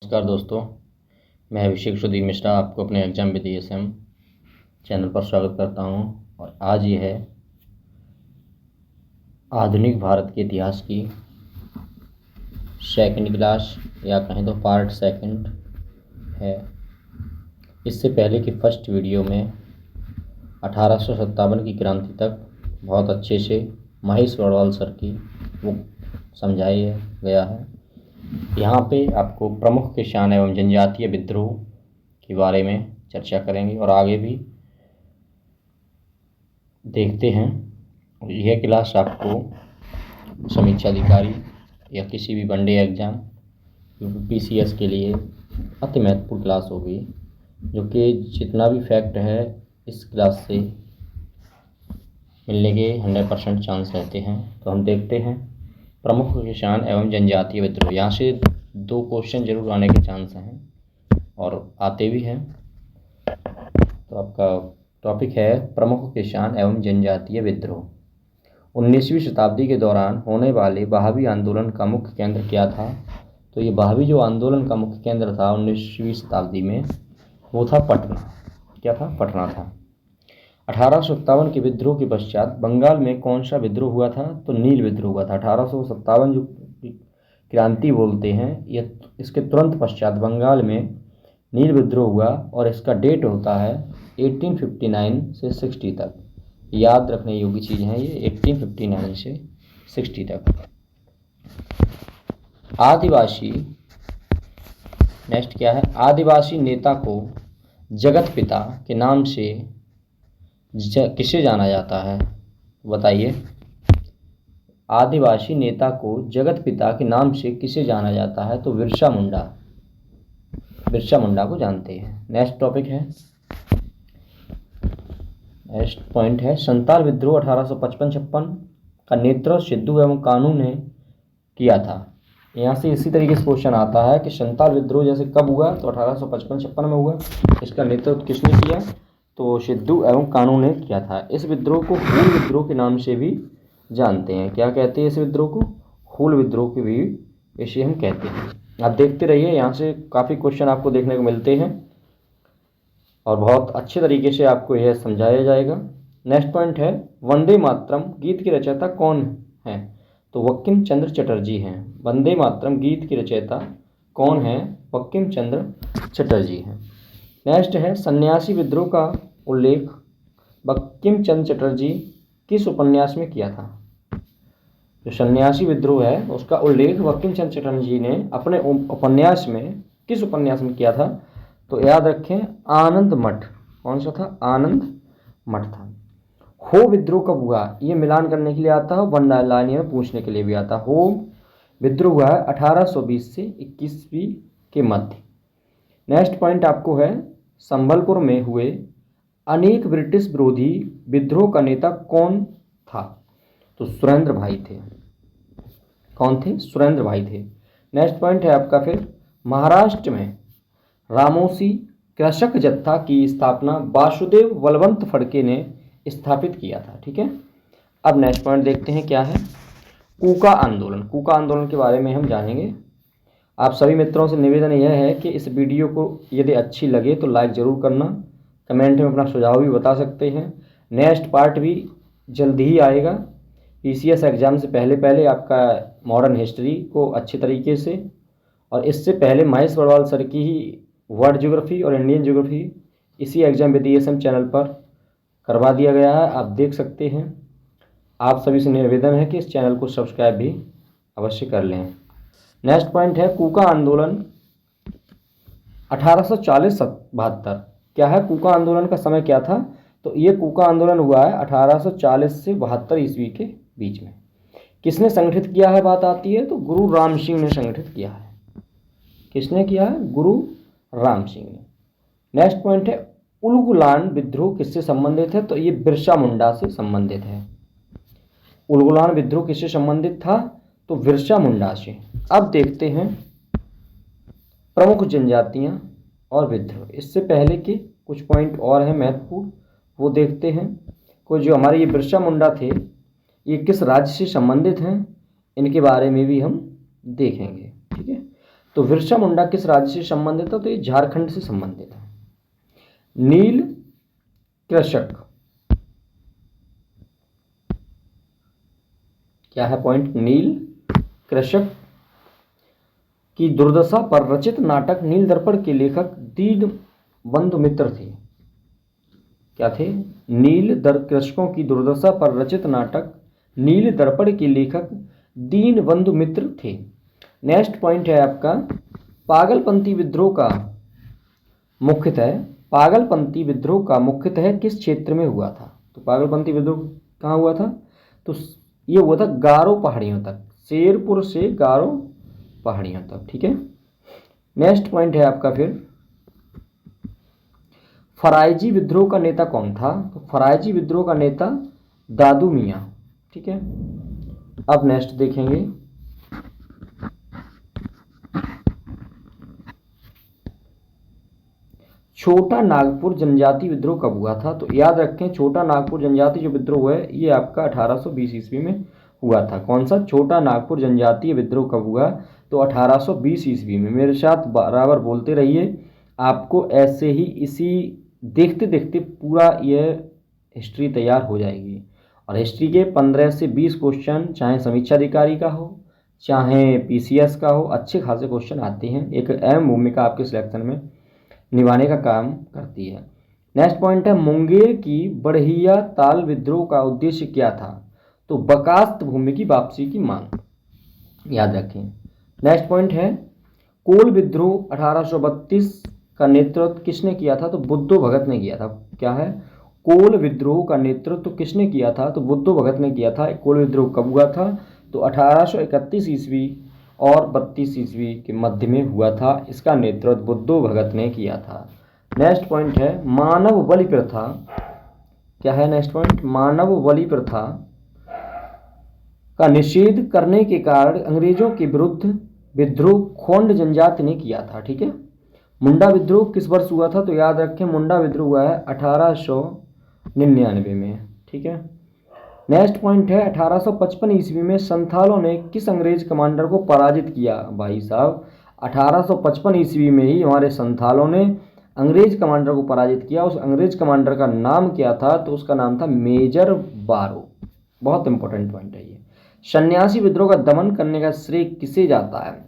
नमस्कार दोस्तों, मैं अभिषेक सुधीर मिश्रा आपको अपने एग्जाम विद DSM चैनल पर स्वागत करता हूं। और आज ये है आधुनिक भारत के इतिहास की सेकंड क्लास या कहें तो पार्ट सेकंड है। इससे पहले कि फर्स्ट वीडियो में 1857 की क्रांति तक बहुत अच्छे से महेश बड़वाल सर की वो समझाया गया है। यहाँ पे आपको प्रमुख किसान एवं जनजातीय विद्रोह के बारे में चर्चा करेंगे और आगे भी देखते हैं। यह क्लास आपको समीक्षा अधिकारी या किसी भी वनडे एग्ज़ाम PCS के लिए अति महत्वपूर्ण क्लास होगी, जो कि जितना भी फैक्ट है इस क्लास से मिलने के 100% चांस रहते हैं। तो हम देखते हैं प्रमुख किसान एवं जनजातीय विद्रोह। यहाँ से 2 क्वेश्चन जरूर आने के चांस हैं और आते भी हैं। तो आपका टॉपिक है प्रमुख किसान एवं जनजातीय विद्रोह। 19वीं शताब्दी के दौरान होने वाले बहावी आंदोलन का मुख्य केंद्र क्या था? तो ये बहावी जो आंदोलन का मुख्य केंद्र था 19वीं शताब्दी में, वो था पटना। क्या था? पटना था। 1857 के विद्रोह के पश्चात बंगाल में कौन सा विद्रोह हुआ था? तो नील विद्रोह हुआ था। 1857 जो क्रांति बोलते हैं, यह इसके तुरंत पश्चात बंगाल में नील विद्रोह हुआ और इसका डेट होता है 1859 से 60 तक। याद रखने योग्य चीज़ है ये, 1859 से 60 तक। आदिवासी, नेक्स्ट क्या है? आदिवासी नेता को जगत पिता के नाम से किसे जाना जाता है? बताइए। आदिवासी नेता को जगत पिता के नाम से किसे जाना जाता है? तो बिरसा मुंडा, बिरसा मुंडा को जानते हैं। नेक्स्ट टॉपिक है, नेक्स्ट पॉइंट है संताल विद्रोह 1855-56 का नेतृत्व सिद्धू एवं कानू ने किया था। यहाँ से इसी तरीके से क्वेश्चन आता है कि संताल विद्रोह जैसे कब हुआ? तो 1855-56 में हुआ। इसका नेतृत्व किसने किया? तो सिद्धू एवं कानू ने किया था। इस विद्रोह को हूल विद्रोह के नाम से भी जानते हैं। क्या कहते हैं इस विद्रोह को? हूल विद्रोह के भी इसे हम कहते हैं। आप देखते रहिए, यहाँ से काफ़ी क्वेश्चन आपको देखने को मिलते हैं और बहुत अच्छे तरीके से आपको यह समझाया जाएगा। नेक्स्ट पॉइंट है वंदे मातरम गीत की रचयिता कौन है? तो बंकिम चंद्र चटर्जी हैं। वंदे मातरम गीत की रचयिता कौन है? बंकिम चंद्र चटर्जी हैं। नेक्स्ट है सन्यासी विद्रोह का उल्लेख बंकिम चंद्र चटर्जी किस उपन्यास में किया था? जो सन्यासी विद्रोह है उसका उल्लेख बंकिम चंद्र चटर्जी ने अपने उपन्यास में किस उपन्यास में किया था? तो याद रखें, आनंद मठ। कौन सा था? आनंद मठ था। हो विद्रोह कब हुआ? ये मिलान करने के लिए आता है, वन लाइनियर में पूछने के लिए भी आता है। हो विद्रोह हुआ है 1820 से 21वीं के मध्य। नेक्स्ट पॉइंट आपको है संबलपुर में हुए अनेक ब्रिटिश विरोधी विद्रोह का नेता कौन था? तो सुरेंद्र भाई थे। कौन थे? सुरेंद्र भाई थे। नेक्स्ट पॉइंट है आपका फिर महाराष्ट्र में रामोसी कृषक जत्था की स्थापना वासुदेव बलवंत फड़के ने स्थापित किया था। ठीक है। अब नेक्स्ट पॉइंट देखते हैं क्या है। कूका आंदोलन। कूका आंदोलन के बारे में हम जानेंगे। आप सभी मित्रों से निवेदन यह है कि इस वीडियो को यदि अच्छी लगे तो लाइक ज़रूर करना, कमेंट में अपना सुझाव भी बता सकते हैं। नेक्स्ट पार्ट भी जल्दी ही आएगा। PCS एग्ज़ाम से पहले आपका मॉडर्न हिस्ट्री को अच्छे तरीके से, और इससे पहले महेश बड़वाल सर की ही वर्ल्ड ज्योग्राफी और इंडियन ज्योग्राफी इसी एग्जाम विद DSM चैनल पर करवा दिया गया है, आप देख सकते हैं। आप सभी से निवेदन है कि इस चैनल को सब्सक्राइब भी अवश्य कर लें। नेक्स्ट पॉइंट है कूका आंदोलन 1840-72। क्या है? कूका आंदोलन का समय क्या था? तो ये कूका आंदोलन हुआ है 1840 से 72 ईस्वी के बीच में। किसने संगठित किया है बात आती है? तो गुरु राम सिंह ने संगठित किया है। किसने किया है? गुरु राम सिंह ने। नेक्स्ट पॉइंट है उलगुलान विद्रोह किससे संबंधित है? तो ये बिरसा मुंडा से संबंधित है। उलगुलान विद्रोह किससे संबंधित था? तो बिरसा मुंडा से। अब देखते हैं प्रमुख जनजातियां और विद्रोह। इससे पहले के कुछ पॉइंट और हैं महत्वपूर्ण, वो देखते हैं। कोई जो हमारे ये बिरसा मुंडा थे, ये किस राज्य से संबंधित हैं, इनके बारे में भी हम देखेंगे। ठीक है। तो बिरसा मुंडा किस राज्य से संबंधित था? तो ये झारखंड से संबंधित है। नील कृषक, क्या है पॉइंट? नील कृषक की दुर्दशा पर रचित नाटक नील दर्पण के लेखक दीनबंधु मित्र थे। क्या थे? कृषकों की दुर्दशा पर रचित नाटक नील दर्पण के लेखक दीनबंधु मित्र थे। नेक्स्ट पॉइंट है आपका, पागलपंथी विद्रोह का मुख्यतः किस क्षेत्र में हुआ था? तो पागलपंथी विद्रोह कहाँ हुआ था? तो ये हुआ था गारो पहाड़ियों तक, शेरपुर से गारो पहाड़ियों तक। ठीक है। नेक्स्ट पॉइंट है आपका फिर, फराइजी विद्रोह का नेता कौन था? तो फराइजी विद्रोह का नेता दादू मियाँ। ठीक है। अब नेक्स्ट देखेंगे, छोटा नागपुर जनजाति विद्रोह कब हुआ था? तो याद रखें, छोटा नागपुर जनजाति जो विद्रोह है ये आपका 1820 ईस्वी में हुआ था। कौन सा? छोटा नागपुर जनजातीय विद्रोह कब हुआ? तो 1820 ईस्वी में। मेरे साथ बराबर बोलते रहिए, आपको ऐसे ही इसी देखते देखते पूरा यह हिस्ट्री तैयार हो जाएगी। और हिस्ट्री के 15 से 20 क्वेश्चन, चाहे समीक्षा अधिकारी का हो चाहे पीसीएस का हो, अच्छे खासे क्वेश्चन आते हैं। एक अहम भूमिका आपके सिलेक्शन में निभाने का काम करती है। नेक्स्ट पॉइंट है, मुंगेर की बढ़िया ताल विद्रोह का उद्देश्य क्या था? तो बकास्त भूमि की वापसी की मांग, याद रखें। नेक्स्ट पॉइंट है, कोल विद्रोह 1832 का नेतृत्व किसने किया था? तो बुद्धो भगत ने किया था। क्या है? कोल विद्रोह का नेतृत्व किसने किया था? तो बुद्धो भगत ने किया था। कोल विद्रोह कब हुआ था? तो 1831 ईस्वी और 32 ईस्वी के मध्य में हुआ था। इसका नेतृत्व बुद्धो भगत ने किया था। नेक्स्ट पॉइंट है, मानव बलि प्रथा। क्या है नेक्स्ट पॉइंट? मानव बलि प्रथा का निषेध करने के कारण अंग्रेजों के विरुद्ध विद्रोह खोंड जनजाति ने किया था। ठीक है। मुंडा विद्रोह किस वर्ष हुआ था? तो याद रखें, मुंडा विद्रोह हुआ है 1899 में। ठीक है। नेक्स्ट पॉइंट है, 1855 ईस्वी में संथालों ने किस अंग्रेज कमांडर को पराजित किया? भाई साहब, 1855 ईस्वी में ही हमारे संथालों ने अंग्रेज कमांडर को पराजित किया। उस अंग्रेज कमांडर का नाम क्या था? तो उसका नाम था मेजर बारो। बहुत इंपॉर्टेंट पॉइंट है ये। सन्यासी विद्रोह का दमन करने का श्रेय किसे जाता है?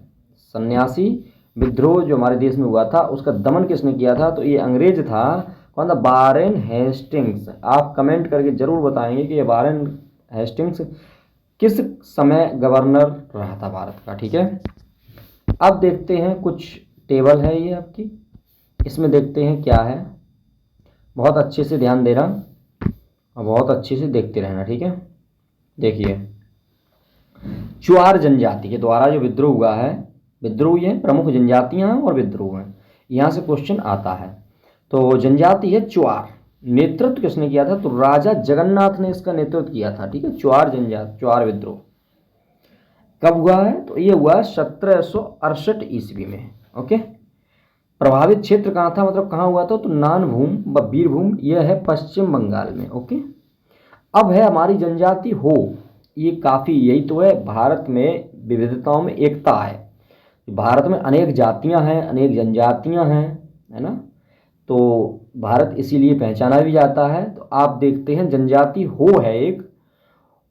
सन्यासी विद्रोह जो हमारे देश में हुआ था उसका दमन किसने किया था? तो ये अंग्रेज था। कौन था? Warren Hastings. आप कमेंट करके जरूर बताएंगे कि ये वारेन हेस्टिंग्स किस समय गवर्नर रहा था भारत का। ठीक है। अब देखते हैं, कुछ टेबल है ये आपकी, इसमें देखते हैं क्या है। बहुत अच्छे से ध्यान देना और बहुत अच्छे से देखते रहना। ठीक है। देखिए, चुआर जनजाति के द्वारा जो विद्रोह हुआ है, विद्रोह ये प्रमुख जनजातियां हैं और विद्रोह हैं, यहाँ से क्वेश्चन आता है। तो जनजाति है चुआर, नेतृत्व किसने किया था? तो राजा जगन्नाथ ने इसका नेतृत्व किया था। ठीक है। चुआर जनजाति, चुआर विद्रोह कब हुआ है? तो ये हुआ 1768 ईस्वी में। ओके। प्रभावित क्षेत्र कहाँ था, मतलब कहाँ हुआ था? तो नानभूम व बीरभूम, यह है पश्चिम बंगाल में। ओके। अब है हमारी जनजाति हो, ये काफ़ी, यही तो है भारत में विविधताओं में एकता है। भारत में अनेक जातियां हैं, अनेक जनजातियां हैं, है ना। तो भारत इसीलिए पहचाना भी जाता है। तो आप देखते हैं जनजाति हो है एक,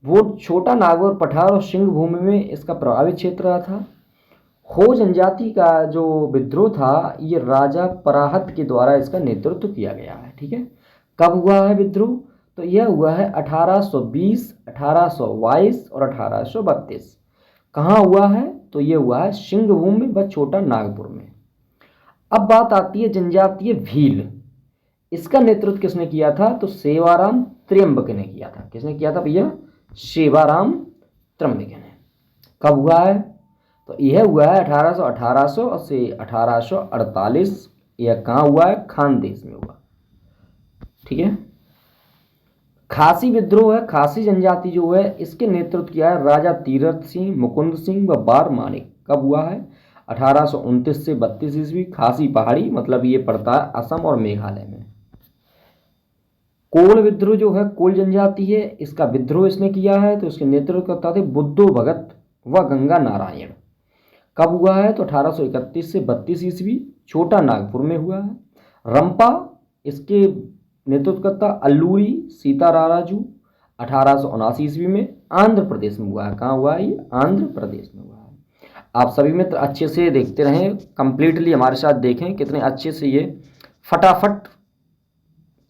वो छोटा नागौर, पठार और सिंह भूमि में इसका प्रभावित क्षेत्र रहा था। हो जनजाति का जो विद्रोह था ये राजा पराहत के द्वारा इसका नेतृत्व किया गया है। ठीक है। कब हुआ है विद्रोह? तो यह हुआ है 1820, 1822 और 1832। कहाँ हुआ है? तो ये हुआ है सिंहभूम में व छोटा नागपुर में। अब बात आती है जनजातीय भील, इसका नेतृत्व किसने किया था? तो सेवाराम त्र्यंबक ने किया था। किसने किया था भैया? सेवाराम त्र्यंबक ने। कब हुआ है? तो यह हुआ है 1800 से 1848। यह कहाँ हुआ है? खानदेश में हुआ। ठीक है। खासी विद्रोह है, खासी जनजाति जो है इसके नेतृत्व किया है राजा तीरथ सिंह, मुकुंद सिंह व बार मानिक। कब हुआ है? 1829 से 32 ईस्वी। खासी पहाड़ी, मतलब ये पड़ता है असम और मेघालय में। कोल विद्रोह जो है, कोल जनजाति है, इसका विद्रोह इसने किया है, तो इसके नेतृत्व करता थे बुद्धो भगत व गंगा नारायण। कब हुआ है? तो 1831 से 32 ईस्वी, छोटा नागपुर में हुआ है। रंपा, इसके नेतृत्वकर्ता अल्लूरी सीताराराजू, 1879 ईस्वी में आंध्र प्रदेश में हुआ है। कहाँ हुआ है ये? आंध्र प्रदेश में हुआ है। आप सभी मित्र अच्छे से देखते रहें, कंप्लीटली हमारे साथ देखें कितने अच्छे से ये फटाफट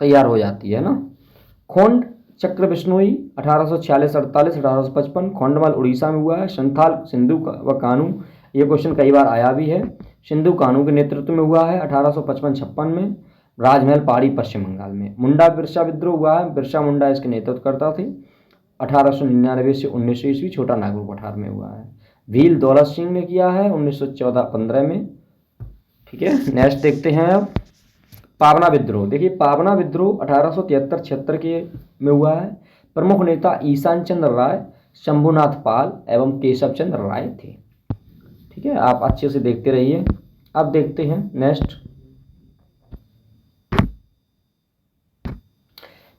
तैयार हो जाती है ना। खोंड चक्र बिश्नोई 1846-48, 1855 खोंडमल उड़ीसा में हुआ है। संथाल सिंधु व कानू, ये क्वेश्चन कई बार आया भी है। सिंधु कानू के नेतृत्व में हुआ है 1855-56 में। राजमहल पहाड़ी पश्चिम बंगाल में। मुंडा बिरसा विद्रोह हुआ है, बिरसा मुंडा इसके नेतृत्वकर्ता थे। 1899 से 1900 ईस्वी, छोटा नागपुर पठार में हुआ है। भील दौलत सिंह ने किया है 1914-15 में। ठीक है, नेक्स्ट देखते हैं अब पावना विद्रोह। देखिए पावना विद्रोह 1873-76 के में हुआ है। प्रमुख नेता ईशान चंद्र राय, शंभुनाथ पाल एवं केशव चंद्र राय थे। ठीक है, आप अच्छे से देखते रहिए। अब देखते हैं नेक्स्ट,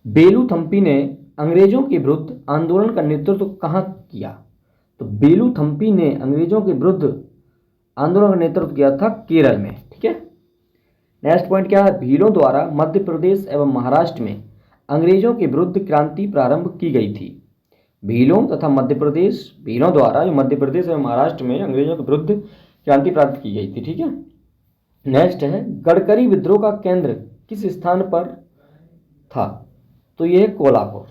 बेलूथम्पी ने अंग्रेजों के विरुद्ध आंदोलन का नेतृत्व कहाँ किया? तो बेलूथम्पी ने अंग्रेजों के विरुद्ध आंदोलन का नेतृत्व किया था केरल में। ठीक है, नेक्स्ट पॉइंट क्या है? भीलों द्वारा मध्य प्रदेश एवं महाराष्ट्र में अंग्रेजों के विरुद्ध क्रांति प्रारंभ की गई थी। भीलों तथा मध्य प्रदेश, भीलों द्वारा जो मध्य प्रदेश एवं महाराष्ट्र में अंग्रेजों के विरुद्ध क्रांति प्रारंभ की गई थी। ठीक है, नेक्स्ट है गडकरी विद्रोह का केंद्र किस स्थान पर था? तो ये है कोल्हापुर।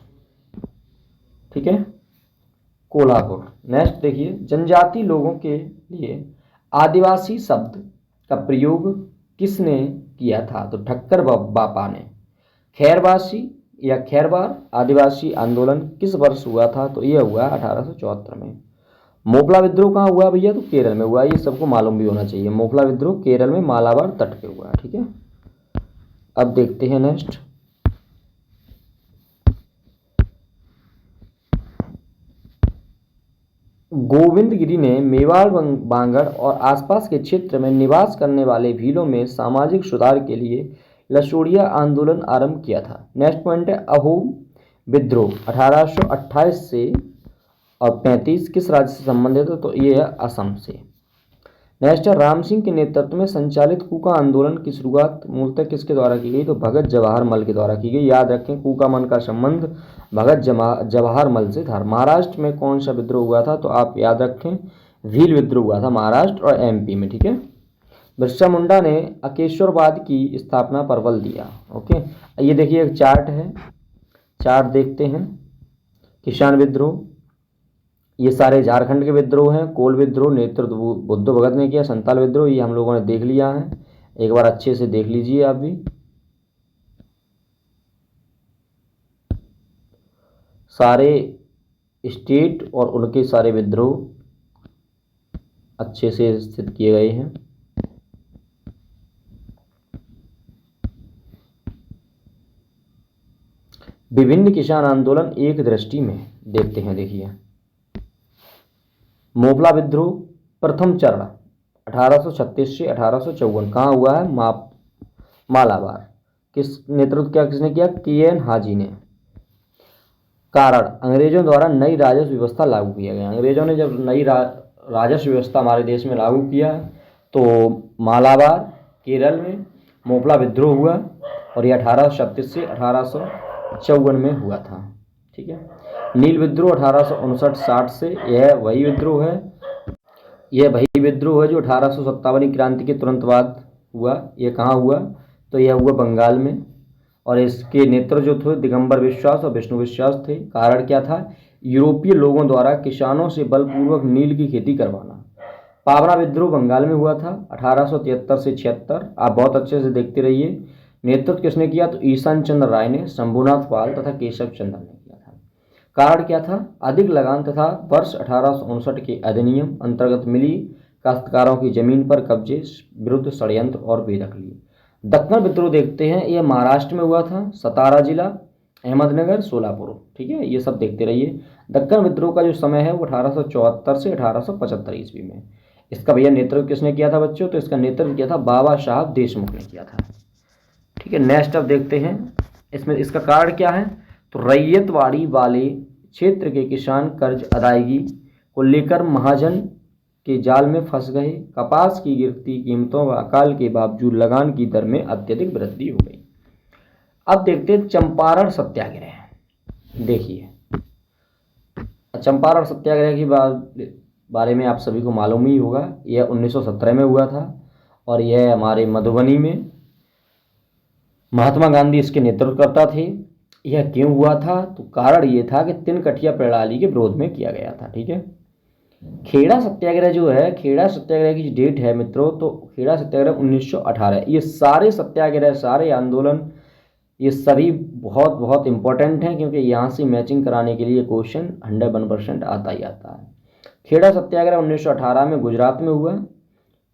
ठीक है, कोल्हापुर। नेक्स्ट देखिए, जनजाति लोगों के लिए आदिवासी शब्द का प्रयोग किसने किया था? तो ठक्कर बापा ने। खैरवासी या खैरवार आदिवासी आंदोलन किस वर्ष हुआ था? तो यह हुआ 1874 में। मोपला विद्रोह कहाँ हुआ भैया? तो केरल में हुआ। ये सबको मालूम भी होना चाहिए। मोपला विद्रोह केरल में मालाबार तट पे हुआ। ठीक है, अब देखते हैं नेक्स्ट, गोविंदगिरी ने मेवाड़ बांगड़ और आसपास के क्षेत्र में निवास करने वाले भीलों में सामाजिक सुधार के लिए लसोड़िया आंदोलन आरंभ किया था। नेक्स्ट पॉइंट है अहोम विद्रोह 1828 से और 35 किस राज्य से संबंधित है? तो ये है असम से। नेक्स्ट है राम सिंह के नेतृत्व में संचालित कूका आंदोलन की शुरुआत मूलतः किसके द्वारा की गई? तो भगत जवाहर मल के द्वारा की गई। याद रखें, कूका मन का संबंध भगत जवाहर मल से था। महाराष्ट्र में कौन सा विद्रोह हुआ था? तो आप याद रखें, भील विद्रोह हुआ था महाराष्ट्र और एमपी में। ठीक है, बिरसा मुंडा ने अकेश्वरवाद की स्थापना पर बल दिया। ओके, ये देखिए एक चार्ट है, चार्ट देखते हैं। किसान विद्रोह, ये सारे झारखंड के विद्रोह हैं। कोल विद्रोह नेतृत्व बुद्ध भगत ने किया। संताल विद्रोह ये हम लोगों ने देख लिया है, एक बार अच्छे से देख लीजिए आप भी। सारे स्टेट और उनके सारे विद्रोह अच्छे से स्थित किए गए हैं। विभिन्न किसान आंदोलन एक दृष्टि में देखते हैं। देखिए मोपला विद्रोह प्रथम चरण 1836 से 1854 कहाँ हुआ है? मालाबार। किस नेतृत्व क्या किसने किया? के.एन. हाजी ने। कारण अंग्रेजों द्वारा नई राजस्व व्यवस्था लागू किया गया। अंग्रेजों ने जब नई राजस्व व्यवस्था हमारे देश में लागू किया तो मालाबार केरल में मोपला विद्रोह हुआ और ये 1836 से 1854 में हुआ था। ठीक है, नील विद्रोह 1859-60 से, यह वही विद्रोह है, यह वही विद्रोह है जो 1857 क्रांति के तुरंत बाद हुआ। यह कहाँ हुआ? तो यह हुआ बंगाल में और इसके नेतृत्व जो थे दिगंबर विश्वास और विष्णु विश्वास थे। कारण क्या था? यूरोपीय लोगों द्वारा किसानों से बलपूर्वक नील की खेती करवाना। पावना विद्रोह बंगाल में हुआ था 1873 से 76। आप बहुत अच्छे से देखते रहिए। नेतृत्व किसने किया? तो ईशान चंद्र राय ने, शंभुनाथ पाल तथा केशव चंद्र ने किया था। कारण क्या था? अधिक लगान तथा वर्ष 1859 के अधिनियम अंतर्गत मिली काश्तकारों की जमीन पर कब्जे विरुद्ध षड्यंत्र और बेदखली। दक्कन विद्रोह देखते हैं, यह महाराष्ट्र में हुआ था, सतारा जिला, अहमदनगर, सोलापुर। ठीक है, ये सब देखते रहिए। दक्कन विद्रोह का जो समय है वो 1874 से 1875 ईस्वी में। इसका भैया नेतृत्व किसने किया था बच्चों? तो इसका नेतृत्व किया था बाबा साहब देशमुख ने किया था। ठीक है, नेक्स्ट अब देखते हैं इसमें इसका कारण क्या है? तो रैयतवाड़ी वाले क्षेत्र के किसान कर्ज अदायगी को लेकर महाजन के जाल में फंस गए। कपास की गिरती कीमतों व अकाल के बावजूद लगान की दर में अत्यधिक वृद्धि हो गई। अब देखते हैं चंपारण सत्याग्रह। देखिए, चंपारण सत्याग्रह की बारे में आप सभी को मालूम ही होगा। यह 1917 में हुआ था और यह हमारे मधुबनी में महात्मा गांधी इसके नेतृत्वकर्ता थे। यह क्यों हुआ था? तो कारण ये था कि तिनकठिया प्रणाली के विरोध में किया गया था। ठीक है, खेड़ा सत्याग्रह जो है, खेड़ा सत्याग्रह की डेट है मित्रों, तो खेड़ा सत्याग्रह 1918। ये सारे सत्याग्रह, सारे आंदोलन, ये सभी बहुत बहुत इंपॉर्टेंट हैं, क्योंकि यहाँ से मैचिंग कराने के लिए क्वेश्चन 101% आता ही आता है। खेड़ा सत्याग्रह 1918 में गुजरात में हुआ।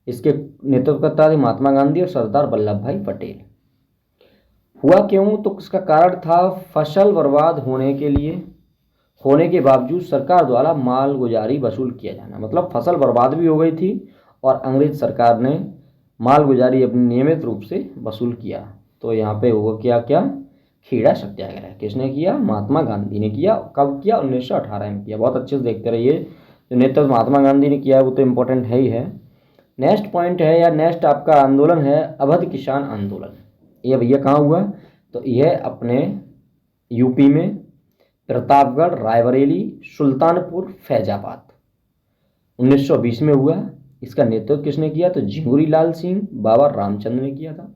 इसके नेतृत्वकर्ता थे महात्मा गांधी और सरदार वल्लभ भाई पटेल। हुआ क्यों? तो इसका कारण था फसल बर्बाद होने के बावजूद सरकार द्वारा मालगुजारी वसूल किया जाना। मतलब फसल बर्बाद भी हो गई थी और अंग्रेज सरकार ने मालगुजारी अपनी नियमित रूप से वसूल किया। तो यहाँ पे हुआ क्या क्या? खेड़ा सत्याग्रह किसने किया? महात्मा गांधी ने किया। कब किया? 1918 में किया। बहुत अच्छे से देखते रहिए, जो नेतृत्व महात्मा गांधी ने किया है वो तो इम्पोर्टेंट है ही है। नेक्स्ट पॉइंट है या नेक्स्ट आपका आंदोलन है अवध किसान आंदोलन। ये भैया कहाँ हुआ? तो यह अपने यूपी में प्रतापगढ़, रायबरेली, सुल्तानपुर, फैजाबाद 1920 में हुआ। इसका नेतृत्व किसने किया? तो झिंगुरी लाल सिंह, बाबा रामचंद्र ने किया था।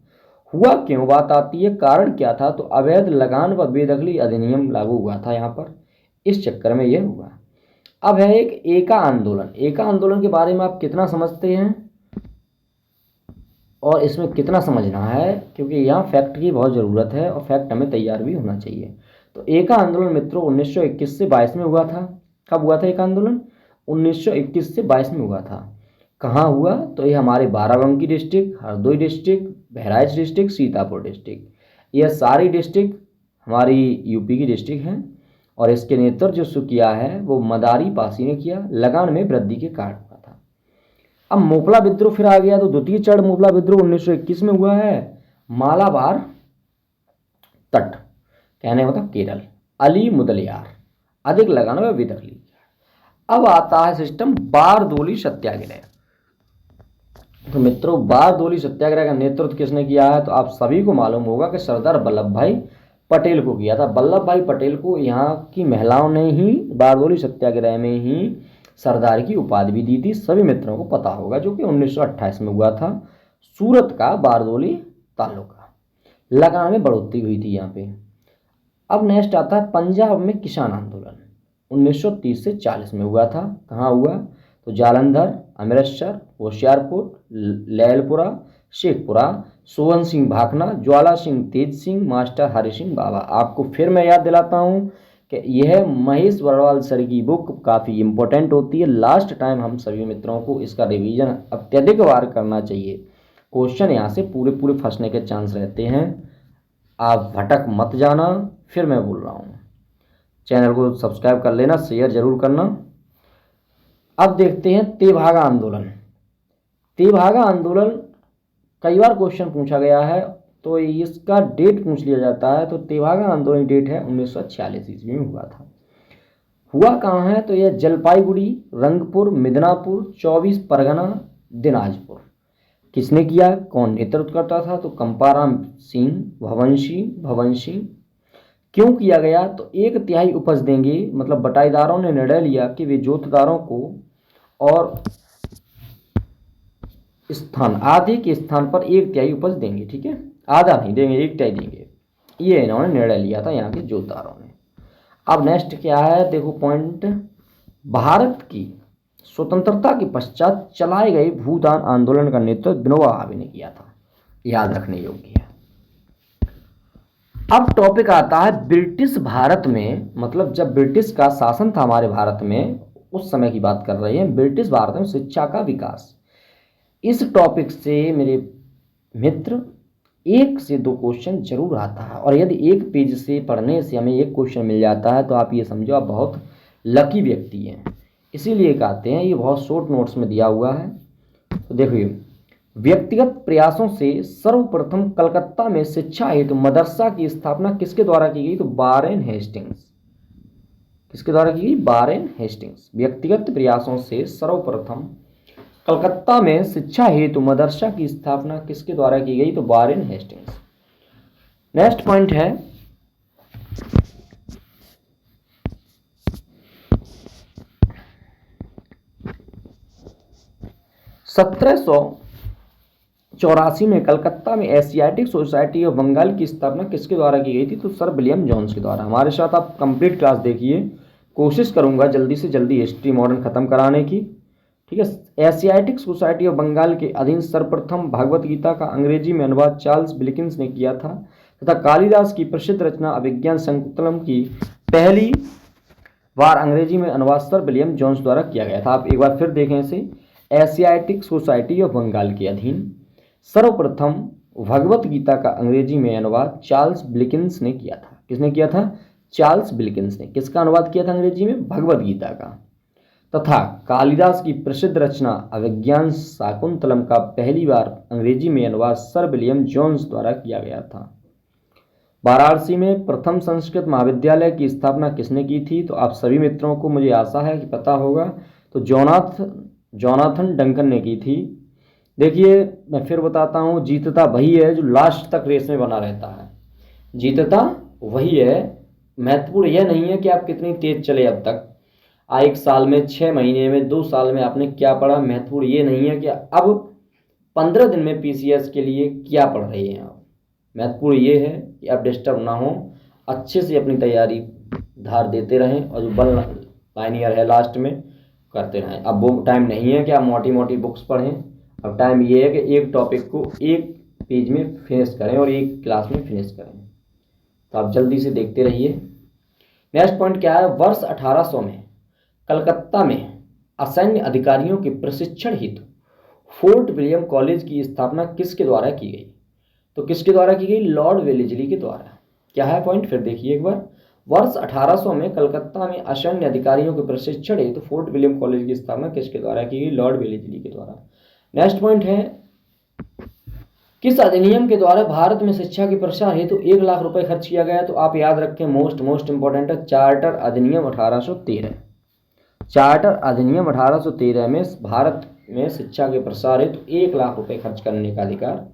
हुआ क्यों बात आती है, कारण क्या था? तो अवैध लगान व बेदखली अधिनियम लागू हुआ था यहाँ पर, इस चक्कर में यह हुआ। अब है एक एका आंदोलन। एका आंदोलन के बारे में आप कितना समझते हैं और इसमें कितना समझना है, क्योंकि यहाँ फैक्ट की बहुत ज़रूरत है और फैक्ट हमें तैयार भी होना चाहिए। तो एका आंदोलन मित्रों 1921 से 22 में हुआ था। कब हुआ था एका आंदोलन? 1921 से 22 में हुआ था। कहाँ हुआ? तो ये हमारे Barabanki district, Hardoi district, Bahraich district, Sitapur district, यह सारी डिस्ट्रिक्ट हमारी यूपी की डिस्ट्रिक्ट हैं। और इसके नेतृत्व जो किया है वो मदारी पासी ने किया, लगान में वृद्धि के कारण हुआ था। अब मोपला विद्रोह फिर आ गया। तो द्वितीय चरण मोपला विद्रोह 1921 में हुआ है। मालाबार तट, कहने मतलब केरल, अली मुदलियार, अधिक लगान में बेदखली। अब आता है सिस्टम बारदोली सत्याग्रह। तो मित्रों बारदोली सत्याग्रह का नेतृत्व किसने किया है? तो आप सभी को मालूम होगा कि सरदार वल्लभ भाई पटेल को किया था। वल्लभ भाई पटेल को यहाँ की महिलाओं ने ही बारदोली सत्याग्रह में ही सरदार की उपाधि भी दी थी, सभी मित्रों को पता होगा, जो कि 1928 में हुआ था। सूरत का बारदोली तालुका, लगान में बढ़ोतरी हुई थी यहाँ पे। अब नेक्स्ट आता है पंजाब में किसान आंदोलन 1930 से 40 में हुआ था। कहाँ हुआ? तो जालंधर, अमृतसर, होशियारपुर, लैलपुरा, शेखपुरा, सोहन सिंह भाखना, ज्वाला सिंह तेज सिंह, मास्टर हरि सिंह बाबा। आपको फिर मैं याद दिलाता हूँ कि यह महेश बरवाल सर की बुक काफ़ी इंपॉर्टेंट होती है। लास्ट टाइम हम सभी मित्रों को इसका रिवीजन अत्यधिक बार करना चाहिए। क्वेश्चन यहाँ से पूरे पूरे फंसने के चांस रहते हैं, आप भटक मत जाना। फिर मैं बोल रहा हूँ, चैनल को सब्सक्राइब कर लेना, शेयर जरूर करना। अब देखते हैं तेभागा आंदोलन। तेभागा आंदोलन कई बार क्वेश्चन पूछा गया है, तो इसका डेट पूछ लिया जाता है। तो तेभागा आंदोलन डेट है 1946 ईस्वी में हुआ था। हुआ कहाँ है? तो यह जलपाईगुड़ी, रंगपुर, मिदनापुर, 24 परगना, दिनाजपुर। किसने किया? कौन नेतृत्व करता था? तो कंपाराम सिंह, भवन सिंह। क्यों किया गया? तो 1/3 उपज देंगे, मतलब बटाईदारों ने निर्णय लिया कि वे जोतदारों को और स्थान आधे के स्थान पर 1/3 उपज देंगे। ठीक है, आधा नहीं देंगे, 1/3 देंगे, ये इन्होंने निर्णय लिया था यहाँ के जोतदारों ने। अब नेक्स्ट क्या है? देखो पॉइंट, भारत की स्वतंत्रता के पश्चात चलाए गए भूदान आंदोलन का नेतृत्व विनोबा भावे ने किया था, याद रखने योग्य है। अब टॉपिक आता है ब्रिटिश भारत में, मतलब जब ब्रिटिश का शासन था हमारे भारत में, उस समय की बात कर रहे हैं। ब्रिटिश भारत में शिक्षा का विकास, इस टॉपिक से मेरे मित्र 1 से 2 क्वेश्चन जरूर आता है। और यदि एक पेज से पढ़ने से हमें 1 क्वेश्चन मिल जाता है तो आप ये समझो आप बहुत लकी व्यक्ति हैं। इसीलिए कहते हैं, ये बहुत शॉर्ट नोट्स में दिया हुआ है। तो देखिए, व्यक्तिगत प्रयासों से सर्वप्रथम कलकत्ता में शिक्षा हेतु मदरसा की स्थापना किसके द्वारा की गई? तो वारेन हेस्टिंग्स। किसके द्वारा की गई? Warren Hastings. व्यक्तिगत प्रयासों से सर्वप्रथम कलकत्ता में शिक्षा हेतु मदरसा की स्थापना किसके द्वारा की गई? तो वारेन हेस्टिंग्स। नेक्स्ट पॉइंट है 1784 में कलकत्ता में एशियाटिक सोसाइटी ऑफ बंगाल की स्थापना किसके द्वारा की गई थी? तो सर विलियम जोन्स के द्वारा। हमारे साथ आप कंप्लीट क्लास देखिए, कोशिश करूंगा जल्दी से जल्दी हिस्ट्री मॉडर्न खत्म कराने की, ठीक है। एशियाटिक सोसाइटी ऑफ बंगाल के अधीन सर्वप्रथम भगवत गीता का अंग्रेजी में अनुवाद चार्ल्स विल्किंस ने किया था तथा कालिदास की प्रसिद्ध रचना अभिज्ञान शकुंतलम की पहली बार अंग्रेजी में अनुवाद सर विलियम जोन्स द्वारा किया गया था। आप एक बार फिर देखें इसे, एशियाटिक सोसाइटी ऑफ बंगाल के अधीन सर्वप्रथम भगवत गीता का अंग्रेजी में अनुवाद चार्ल्स विल्किंस ने किया था। किसने किया था? चार्ल्स विल्किंस ने। किसका अनुवाद किया था अंग्रेजी में? भगवत गीता का। तथा कालिदास की प्रसिद्ध रचना अभिज्ञान शाकुंतलम का पहली बार अंग्रेजी में अनुवाद सर विलियम जोन्स द्वारा किया गया था। वाराणसी में प्रथम संस्कृत महाविद्यालय की स्थापना किसने की थी? तो आप सभी मित्रों को मुझे आशा है कि पता होगा, तो जोनाथन डंकन ने की थी। देखिए मैं फिर बताता हूँ, जीतता वही है जो लास्ट तक रेस में बना रहता है। जीतता वही है, महत्वपूर्ण यह नहीं है कि आप कितनी तेज चले अब तक, 1 साल में, 6 महीने में, 2 साल में आपने क्या पढ़ा। महत्वपूर्ण ये नहीं है कि अब 15 दिन में पीसीएस के लिए क्या पढ़ रहे हैं आप। महत्वपूर्ण ये है कि आप डिस्टर्ब ना हो, अच्छे से अपनी तैयारी धार देते रहें और जो बल लाइनियर है लास्ट में करते रहें। अब वो टाइम नहीं है कि आप मोटी मोटी बुक्स पढ़ें, अब टाइम ये है कि एक टॉपिक को एक पेज में फिनिश करें और एक क्लास में फिनिश करें। तो आप जल्दी से देखते रहिए। नेक्स्ट पॉइंट क्या है? वर्ष 1800 में कलकत्ता में असैन्य अधिकारियों के प्रशिक्षण हेतु फोर्ट विलियम कॉलेज की स्थापना किसके द्वारा की गई? तो किसके द्वारा की गई? लॉर्ड वेलेस्ली के द्वारा। क्या है पॉइंट? फिर देखिए एक बार। वर्ष 1800 में कलकत्ता में असैन्य अधिकारियों के प्रशिक्षण हेतु फोर्ट विलियम कॉलेज की स्थापना किसके द्वारा की गई? लॉर्ड वेलेस्ली के द्वारा। नेक्स्ट पॉइंट है, किस अधिनियम के द्वारा भारत में शिक्षा के प्रसार हेतु 1 लाख रुपए खर्च किया गया? तो आप याद रखें, मोस्ट इंपॉर्टेंट है, चार्टर अधिनियम 1813। चार्टर अधिनियम 1813 में भारत में शिक्षा के प्रसार हेतु 1 लाख रुपए खर्च करने का अधिकार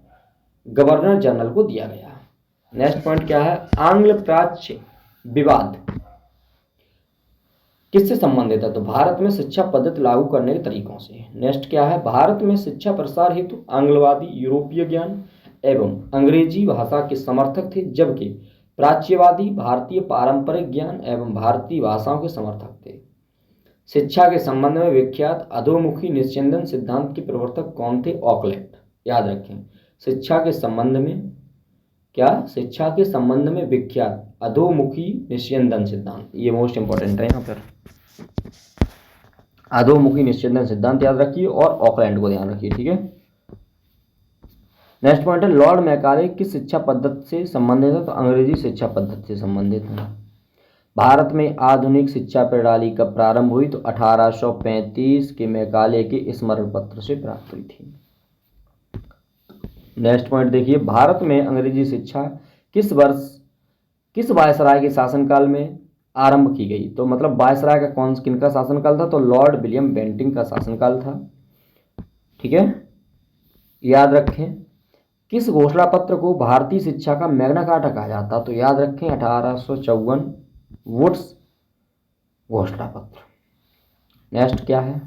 गवर्नर जनरल को दिया गया। नेक्स्ट पॉइंट क्या है? आंग्ल प्राच्य विवाद किससे संबंधित है? तो भारत में शिक्षा पद्धति लागू करने के तरीकों से। नेक्स्ट क्या है? भारत में शिक्षा प्रसार हेतु आंग्लवादी यूरोपीय ज्ञान एवं अंग्रेजी भाषा के समर्थक थे, जबकि प्राच्यवादी भारतीय पारंपरिक ज्ञान एवं भारतीय भाषाओं के समर्थक थे। शिक्षा के संबंध में विख्यात अधोमुखी निस्यंदन सिद्धांत के प्रवर्तक कौन थे? ऑकलैंड। याद रखें, शिक्षा के संबंध में क्या? शिक्षा के संबंध में विख्यात अधोमुखी निस्यंदन सिद्धांत, ये मोस्ट इंपॉर्टेंट है यहाँ पर। अधोमुखी निस्यंदन सिद्धांत याद रखिए और ऑकलैंड को ध्यान रखिए, ठीक है। नेक्स्ट पॉइंट है, लॉर्ड मैकाले किस शिक्षा पद्धति से संबंधित है? तो अंग्रेजी शिक्षा पद्धति से संबंधित है। भारत में आधुनिक शिक्षा प्रणाली कब प्रारंभ हुई? तो 1835 के मैकाले के स्मरण पत्र से प्राप्त हुई थी। नेक्स्ट पॉइंट देखिए, भारत में अंग्रेजी शिक्षा किस वायसराय के शासनकाल में आरंभ की गई? तो मतलब वायसराय का किनका शासनकाल था? तो लॉर्ड विलियम बेंटिंग का शासनकाल था, ठीक है। याद रखें, किस घोषणा पत्र को भारतीय शिक्षा का मैग्ना कार्टा कहा जाता? तो याद रखें 1854 वुड्स घोषणा पत्र। नेक्स्ट क्या है?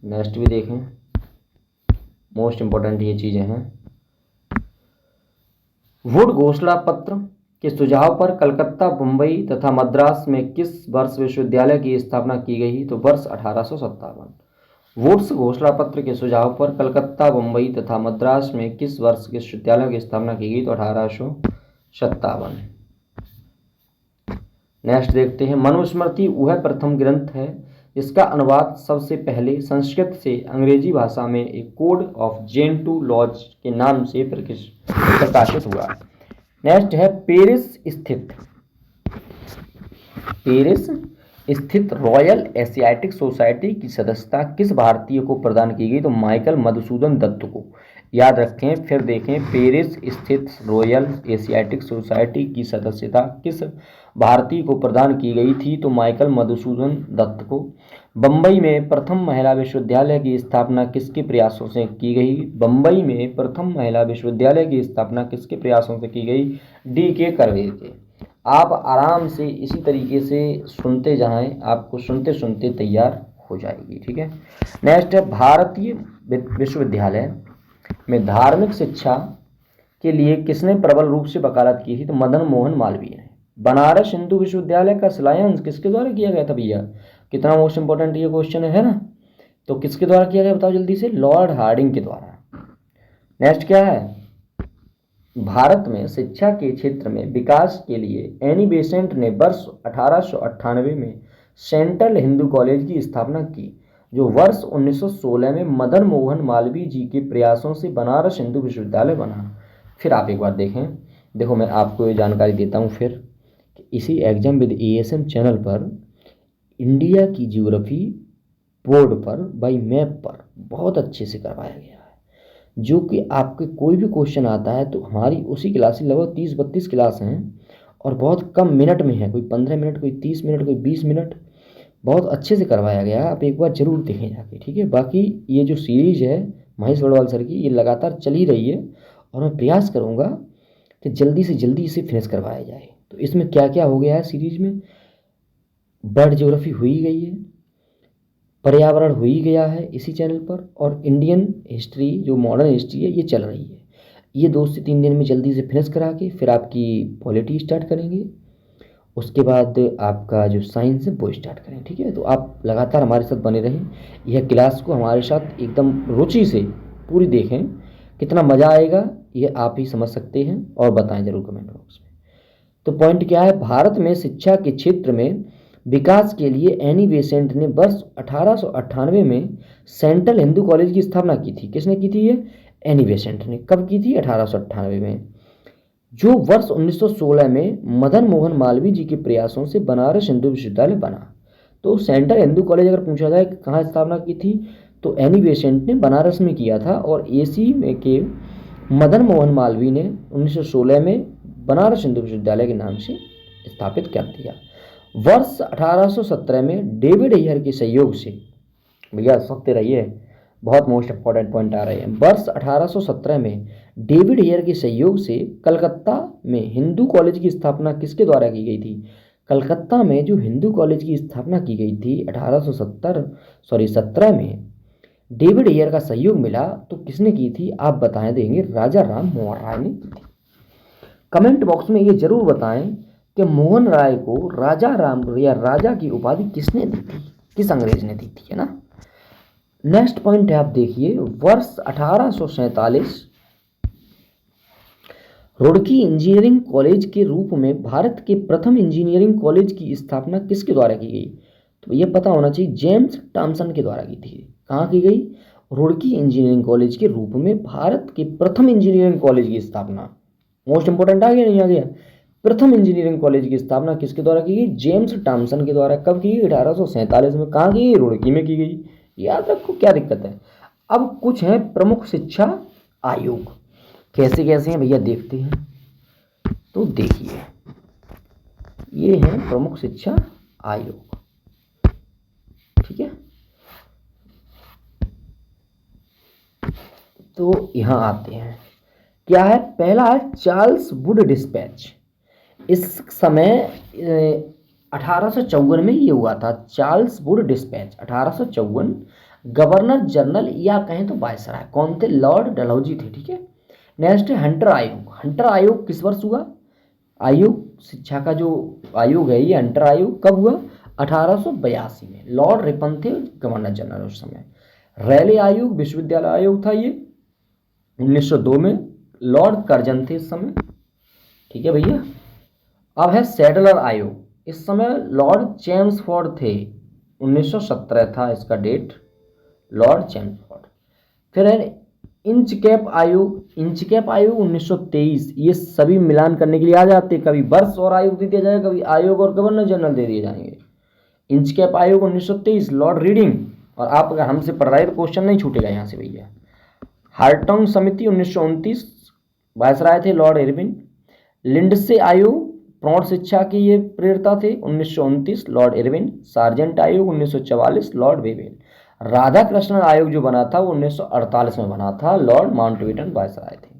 नेक्स्ट भी देखें, मोस्ट इंपॉर्टेंट ये चीजें हैं। वुड घोषणा पत्र के सुझाव पर कलकत्ता, मुंबई तथा मद्रास में किस वर्ष विश्वविद्यालय की स्थापना की गई? तो वर्ष 1857। वुड्स घोषणा पत्र के सुझाव पर कलकत्ता, मुंबई तथा मद्रास में किस वर्ष विश्वविद्यालय की स्थापना की गई? तो 1857। नेक्स्ट देखते हैं, मनुस्मृति वह प्रथम ग्रंथ है जिसका अनुवाद सबसे पहले संस्कृत से अंग्रेजी भाषा में एक कोड ऑफ जेंटू लॉज के नाम से प्रकाशित हुआ। नेक्स्ट है, पेरिस स्थित रॉयल एशियाटिक सोसाइटी की सदस्यता किस भारतीय को प्रदान की गई? तो माइकल मधुसूदन दत्त को। याद रखें, फिर देखें, पेरिस स्थित रॉयल एशियाटिक सोसाइटी की सदस्यता किस भारतीय को प्रदान की गई थी? तो माइकल मधुसूदन दत्त को। बम्बई में प्रथम महिला विश्वविद्यालय की स्थापना किसके प्रयासों से की गई? बम्बई में प्रथम महिला विश्वविद्यालय की स्थापना किसके प्रयासों से की गई? डी.के. करवेर के। आप आराम से इसी तरीके से सुनते जाएं, आपको सुनते सुनते तैयार हो जाएगी। ठीक है। नेक्स्ट है, भारतीय विश्वविद्यालय में धार्मिक शिक्षा के लिए किसने प्रबल रूप से वकालत की थी? तो मदन मोहन मालवीय ने। बनारस हिंदू विश्वविद्यालय का शिलान्यास किसके द्वारा किया गया था भैया? कितना मोस्ट इंपॉर्टेंट ये क्वेश्चन है ना। तो किसके द्वारा किया गया बताओ जल्दी से? लॉर्ड हार्डिंग के द्वारा। नेक्स्ट क्या है? भारत में शिक्षा के क्षेत्र में विकास के लिए एनी बेसेंट ने वर्ष 1898 में सेंट्रल हिंदू कॉलेज की स्थापना की, जो वर्ष 1916 में मदन मोहन मालवीय जी के प्रयासों से बनारस हिंदू विश्वविद्यालय बना। फिर आप एक बार देखें, देखो मैं आपको ये जानकारी देता हूँ फिर कि इसी एग्जाम विद एएसएम चैनल पर इंडिया की ज्योग्राफी बोर्ड पर बाई मैप पर बहुत अच्छे से करवाया गया है, जो कि आपके कोई भी क्वेश्चन आता है तो हमारी उसी क्लास से लगभग 30-32 क्लास हैं और बहुत कम मिनट में है, कोई 15 मिनट, कोई 30 मिनट, कोई 20 मिनट, बहुत अच्छे से करवाया गया है। आप एक बार जरूर देखें जाके। ठीक है। बाकी ये जो सीरीज है महेश बड़वाल सर की, ये लगातार चली रही है और मैं प्रयास करूँगा कि जल्दी से जल्दी इसे फिनिश करवाया जाए। तो इसमें क्या क्या हो गया है सीरीज में? बर्ड ज्योग्राफी हो ही गई है, पर्यावरण हो ही गया है इसी चैनल पर, और इंडियन हिस्ट्री जो मॉडर्न हिस्ट्री है ये चल रही है। ये 2 से 3 दिन में जल्दी से फिनिश करा के फिर आपकी पॉलिटी स्टार्ट करेंगे, उसके बाद आपका जो साइंस है वो स्टार्ट करें। ठीक है। तो आप लगातार हमारे साथ बने रहें, यह क्लास को हमारे साथ एकदम रुचि से पूरी देखें। कितना मज़ा आएगा ये आप ही समझ सकते हैं, और बताएं जरूर कमेंट बॉक्स में। तो पॉइंट क्या है? भारत में शिक्षा के क्षेत्र में विकास के लिए एनी बेसेंट ने वर्ष 1898 में सेंट्रल हिंदू कॉलेज की स्थापना की थी। किसने की थी ये? एनी बेसेंट ने। कब की थी? 1898 में, जो वर्ष 1916 में मदन मोहन मालवीय जी के प्रयासों से बनारस हिंदू विश्वविद्यालय बना। तो सेंट्रल हिंदू कॉलेज अगर पूछा जाए कि कहाँ स्थापना की थी, तो एनी बेसेंट ने बनारस में किया था, और एसी में के मदन मोहन मालवीय ने 1916 में बनारस हिंदू विश्वविद्यालय के नाम से स्थापित कर दिया। वर्ष 1817 में डेविड हेयर के सहयोग से, भैया सुनते रहिए, बहुत मोस्ट इंपॉर्टेंट पॉइंट आ रहे हैं। वर्ष 1817 में डेविड हेयर के सहयोग से कलकत्ता में हिंदू कॉलेज की स्थापना किसके द्वारा की गई थी? कलकत्ता में जो हिंदू कॉलेज की स्थापना की गई थी 17 में डेविड हेयर का सहयोग मिला, तो किसने की थी? आप बताएं देंगे। राजा राम मोहन राय ने की थी। कमेंट बॉक्स में ये जरूर बताएं कि मोहन राय को राजा राम या राजा की उपाधि किसने दी थी, किस अंग्रेज ने दी थी, है ना। नेक्स्ट पॉइंट है, आप देखिए, वर्ष 1847 रुड़की इंजीनियरिंग कॉलेज के रूप में भारत के प्रथम इंजीनियरिंग कॉलेज की स्थापना किसके द्वारा की गई? तो ये पता होना चाहिए, जेम्स टॉमसन के द्वारा की थी। कहाँ की गई? रुड़की इंजीनियरिंग कॉलेज के रूप में भारत के प्रथम इंजीनियरिंग कॉलेज की स्थापना। मोस्ट इंपोर्टेंट आ गया नहीं आ गया? प्रथम इंजीनियरिंग कॉलेज की स्थापना किसके द्वारा की गई? जेम्स टॉमसन के द्वारा। कब की गई? 1847 में। कहाँ की गई? रुड़की में की गई। याद रखो, क्या दिक्कत है। अब कुछ है प्रमुख शिक्षा आयोग, कैसे कैसे हैं भैया देखते हैं। तो देखिए, ये है प्रमुख शिक्षा आयोग। ठीक है। तो यहां आते हैं, क्या है? पहला है चार्ल्स वुड डिस्पैच। इस समय 1854 में ये हुआ था, Charles Wood dispatch 1854। Governor general या कहें तो वायसराय कौन थे? लॉर्ड डलहौजी थे। ठीक है। नेक्स्ट है हंटर आयोग। हंटर आयोग किस वर्ष हुआ? आयोग शिक्षा का जो आयोग है ये हंटर आयोग कब हुआ? 1882 में। लॉर्ड रिपन थे गवर्नर जनरल उस समय। रैले आयोग विश्वविद्यालय आयोग था ये 1902 में। लॉर्ड कर्जन थे इस समय। ठीक है भैया। अब है सैडलर आयोग, इस समय लॉर्ड चेम्सफोर्ड थे, 1917 था इसका डेट, लॉर्ड चेम्सफोर्ड। फिर है इंच कैप आयोग। इंच कैप आयोग 1923। ये सभी मिलान करने के लिए आ जाते, कभी वर्ष और आयोग दे दिया जाएगा, कभी आयोग और गवर्नर जनरल दे दिए जाएंगे। इंचकैप आयोग 1923 लॉर्ड रीडिंग, और आप अगर हमसे पढ़ रहे तो क्वेश्चन नहीं छूटेगा यहाँ से भैया। हार्टंग समिति 1929 वायसराय थे लॉर्ड इरविन। लिंडसे आयोग प्रौढ़ शिक्षा की ये प्रेरता थे 1929 लॉर्ड इरविन। सार्जेंट आयोग 1944 लॉर्ड वेवेल। राधा कृष्णन आयोग जो बना था वो 1948 में बना था, लॉर्ड माउंटबेटन वायसराय थे।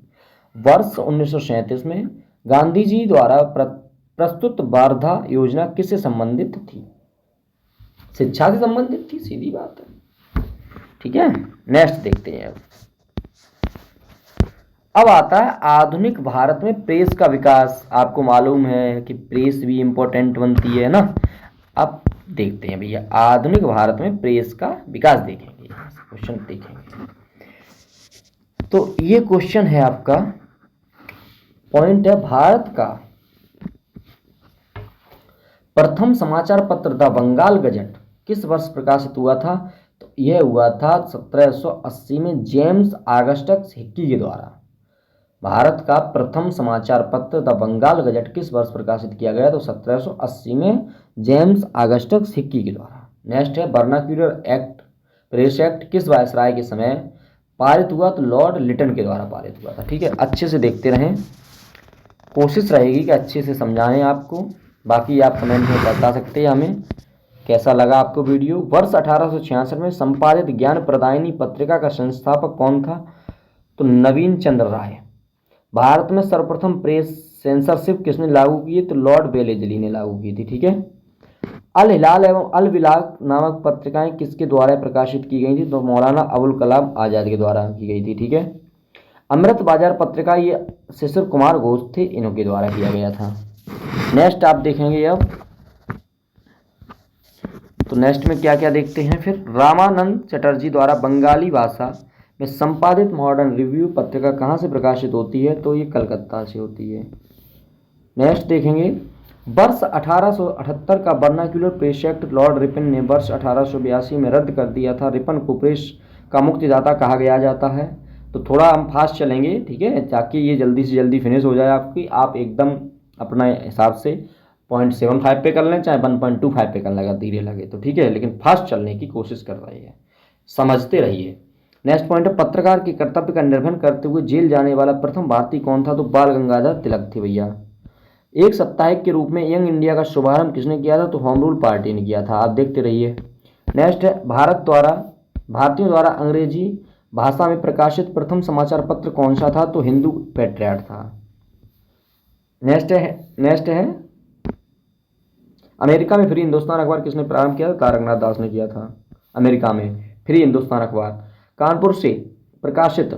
वर्ष 1937 में गांधी जी द्वारा प्रस्तुत वार्धा योजना किससे संबंधित थी? शिक्षा से संबंधित थी, सीधी बात है। ठीक है, नेक्स्ट देखते हैं। अब आता है आधुनिक भारत में प्रेस का विकास। आपको मालूम है कि प्रेस भी इंपॉर्टेंट बनती है ना। अब देखते हैं भैया, आधुनिक भारत में प्रेस का विकास देखेंगे, क्वेश्चन देखेंगे। तो ये क्वेश्चन है आपका, पॉइंट है भारत का प्रथम समाचार पत्र द बंगाल गजट किस वर्ष प्रकाशित हुआ था? तो यह हुआ था 1780 में जेम्स ऑगस्टस हिक्की के द्वारा। भारत का प्रथम समाचार पत्र द बंगाल गजट किस वर्ष प्रकाशित किया गया? तो 1780 में जेम्स ऑगस्टस हिक्की के द्वारा। नेक्स्ट है वर्नाक्यूलर एक्ट, प्रेस एक्ट किस वायसराय के समय पारित हुआ? तो लॉर्ड लिटन के द्वारा पारित हुआ था। ठीक है, अच्छे से देखते रहें, कोशिश रहेगी कि अच्छे से समझाएं आपको। बाकी आप कमेंट में बता सकते हैं हमें कैसा लगा आपको वीडियो। वर्ष 1866 में संपादित ज्ञान प्रदायिनी पत्रिका का संस्थापक कौन था? तो नवीन चंद्र राय। भारत में सर्वप्रथम प्रेस सेंसरशिप किसने लागू की? तो लॉर्ड वेलेजली ने लागू की थी। ठीक है, अल हिलाल एवं अल विलाग नामक पत्रिकाएं किसके द्वारा प्रकाशित की गई थी? तो मौलाना अबुल कलाम आजाद के द्वारा की गई थी। ठीक है, अमृत बाजार पत्रिका ये शिशिर कुमार घोष थे, इनके द्वारा किया गया था। नेक्स्ट आप देखेंगे अब, तो नेक्स्ट में क्या क्या देखते हैं फिर। रामानंद चटर्जी द्वारा बंगाली भाषा में संपादित मॉडर्न रिव्यू पत्रिका कहाँ से प्रकाशित होती है? तो ये कलकत्ता से होती है। नेक्स्ट देखेंगे, वर्ष 1878 का vernacular press act Lord Ripon ने वर्ष 1882 में रद्द कर दिया था। रिपन को प्रेस का मुक्तिदाता कहा गया जाता है। तो थोड़ा हम फास्ट चलेंगे, ठीक है, ताकि ये जल्दी से जल्दी फिनिश हो जाए आपकी। आप एकदम अपना हिसाब से 0.75 पे कर लें, चाहे 1.25 पे कर लगा धीरे लगे तो ठीक है, लेकिन फास्ट चलने की कोशिश कर रही है, समझते रहिए। नेक्स्ट पॉइंट है, पत्रकार के कर्तव्य का निर्वहन करते हुए जेल जाने वाला प्रथम भारतीय कौन था? तो बाल गंगाधर तिलक थे भैया। एक साप्ताहिक के रूप में यंग इंडिया का शुभारंभ किसने किया था? तो होम रूल पार्टी ने किया था। आप देखते रहिए। नेक्स्ट है, भारतीयों द्वारा अंग्रेजी भाषा में प्रकाशित प्रथम समाचार पत्र कौन सा था? तो हिंदू पैट्रियट था। नेक्स्ट है अमेरिका में फ्री हिंदुस्तान अखबार किसने प्रारंभ किया? तारकनाथ दास ने किया था। अमेरिका में फ्री हिंदुस्तान अखबार। कानपुर से प्रकाशित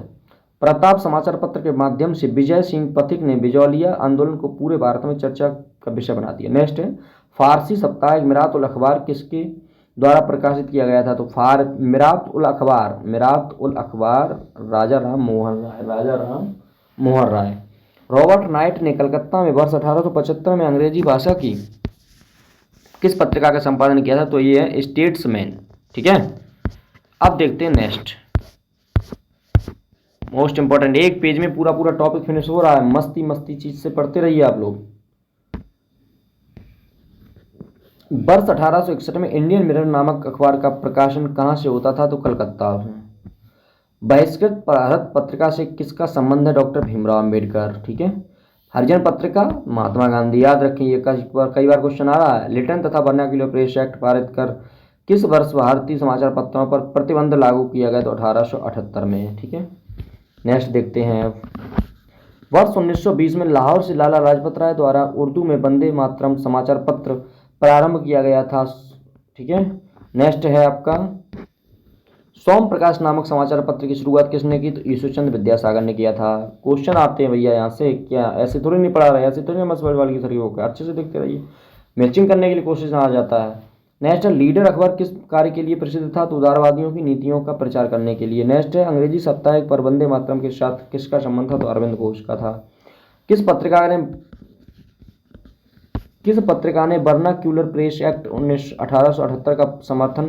प्रताप समाचार पत्र के माध्यम से विजय सिंह पथिक ने बिजौलिया आंदोलन को पूरे भारत में चर्चा का विषय बना दिया। नेक्स्ट है, फारसी साप्ताहिक मिरात उल अखबार किसके द्वारा प्रकाशित किया गया था? तो मिरात उल अखबार राजा राम मोहन राय। रॉबर्ट नाइट ने कलकत्ता में वर्ष 1875 में अंग्रेजी भाषा की किस पत्रिका का संपादन किया था? तो ये है स्टेट्समैन। ठीक है, अब देखते हैं नेक्स्ट, मोस्ट इंपॉर्टेंट। एक पेज में पूरा टॉपिक फिनिश हो रहा है, मस्ती चीज से पढ़ते रहिए आप लोग। वर्ष 1861 में इंडियन मिरर नामक अखबार का प्रकाशन कहाँ से होता था? तो कलकत्ता में। बहिष्कृत भारत पत्रिका से किसका संबंध है? डॉक्टर भीमराव अंबेडकर। ठीक है, हरिजन पत्रिका महात्मा गांधी। याद रखें, ये कई बार क्वेश्चन आ रहा है। लिटन तथा वर्नाक्यूलर प्रेस एक्ट पारित कर किस वर्ष भारतीय समाचार पत्रों पर प्रतिबंध लागू किया गया? तो 1878 में। ठीक है, नेक्स्ट देखते हैं। वर्ष 1920 में लाहौर से लाला लाजपत राय द्वारा उर्दू में वंदे मातरम समाचार पत्र प्रारंभ किया गया था। ठीक है, नेक्स्ट है आपका, सोम प्रकाश नामक समाचार पत्र की शुरुआत किसने की? तो ईश्वरचंद्र विद्यासागर ने किया था। क्वेश्चन आते हैं भैया यहाँ से, क्या ऐसे थोड़ी नहीं पढ़ा रहे, ऐसे थोड़ी मसबड़ वाली की सरी होकर, अच्छे से देखते रहिए, मैचिंग करने के लिए कोशिश आ जाता है। नेक्स्ट है, लीडर अखबार किस कार्य के लिए प्रसिद्ध था? तो उदारवादियों की नीतियों का प्रचार करने के लिए। नेक्स्ट है, अंग्रेजी साप्ताहिक पर वंदे मातरम के साथ किसका संबंध था? तो अरविंद घोष का था। किस पत्रिका ने वर्नाक्यूलर प्रेस एक्ट 1878 का समर्थन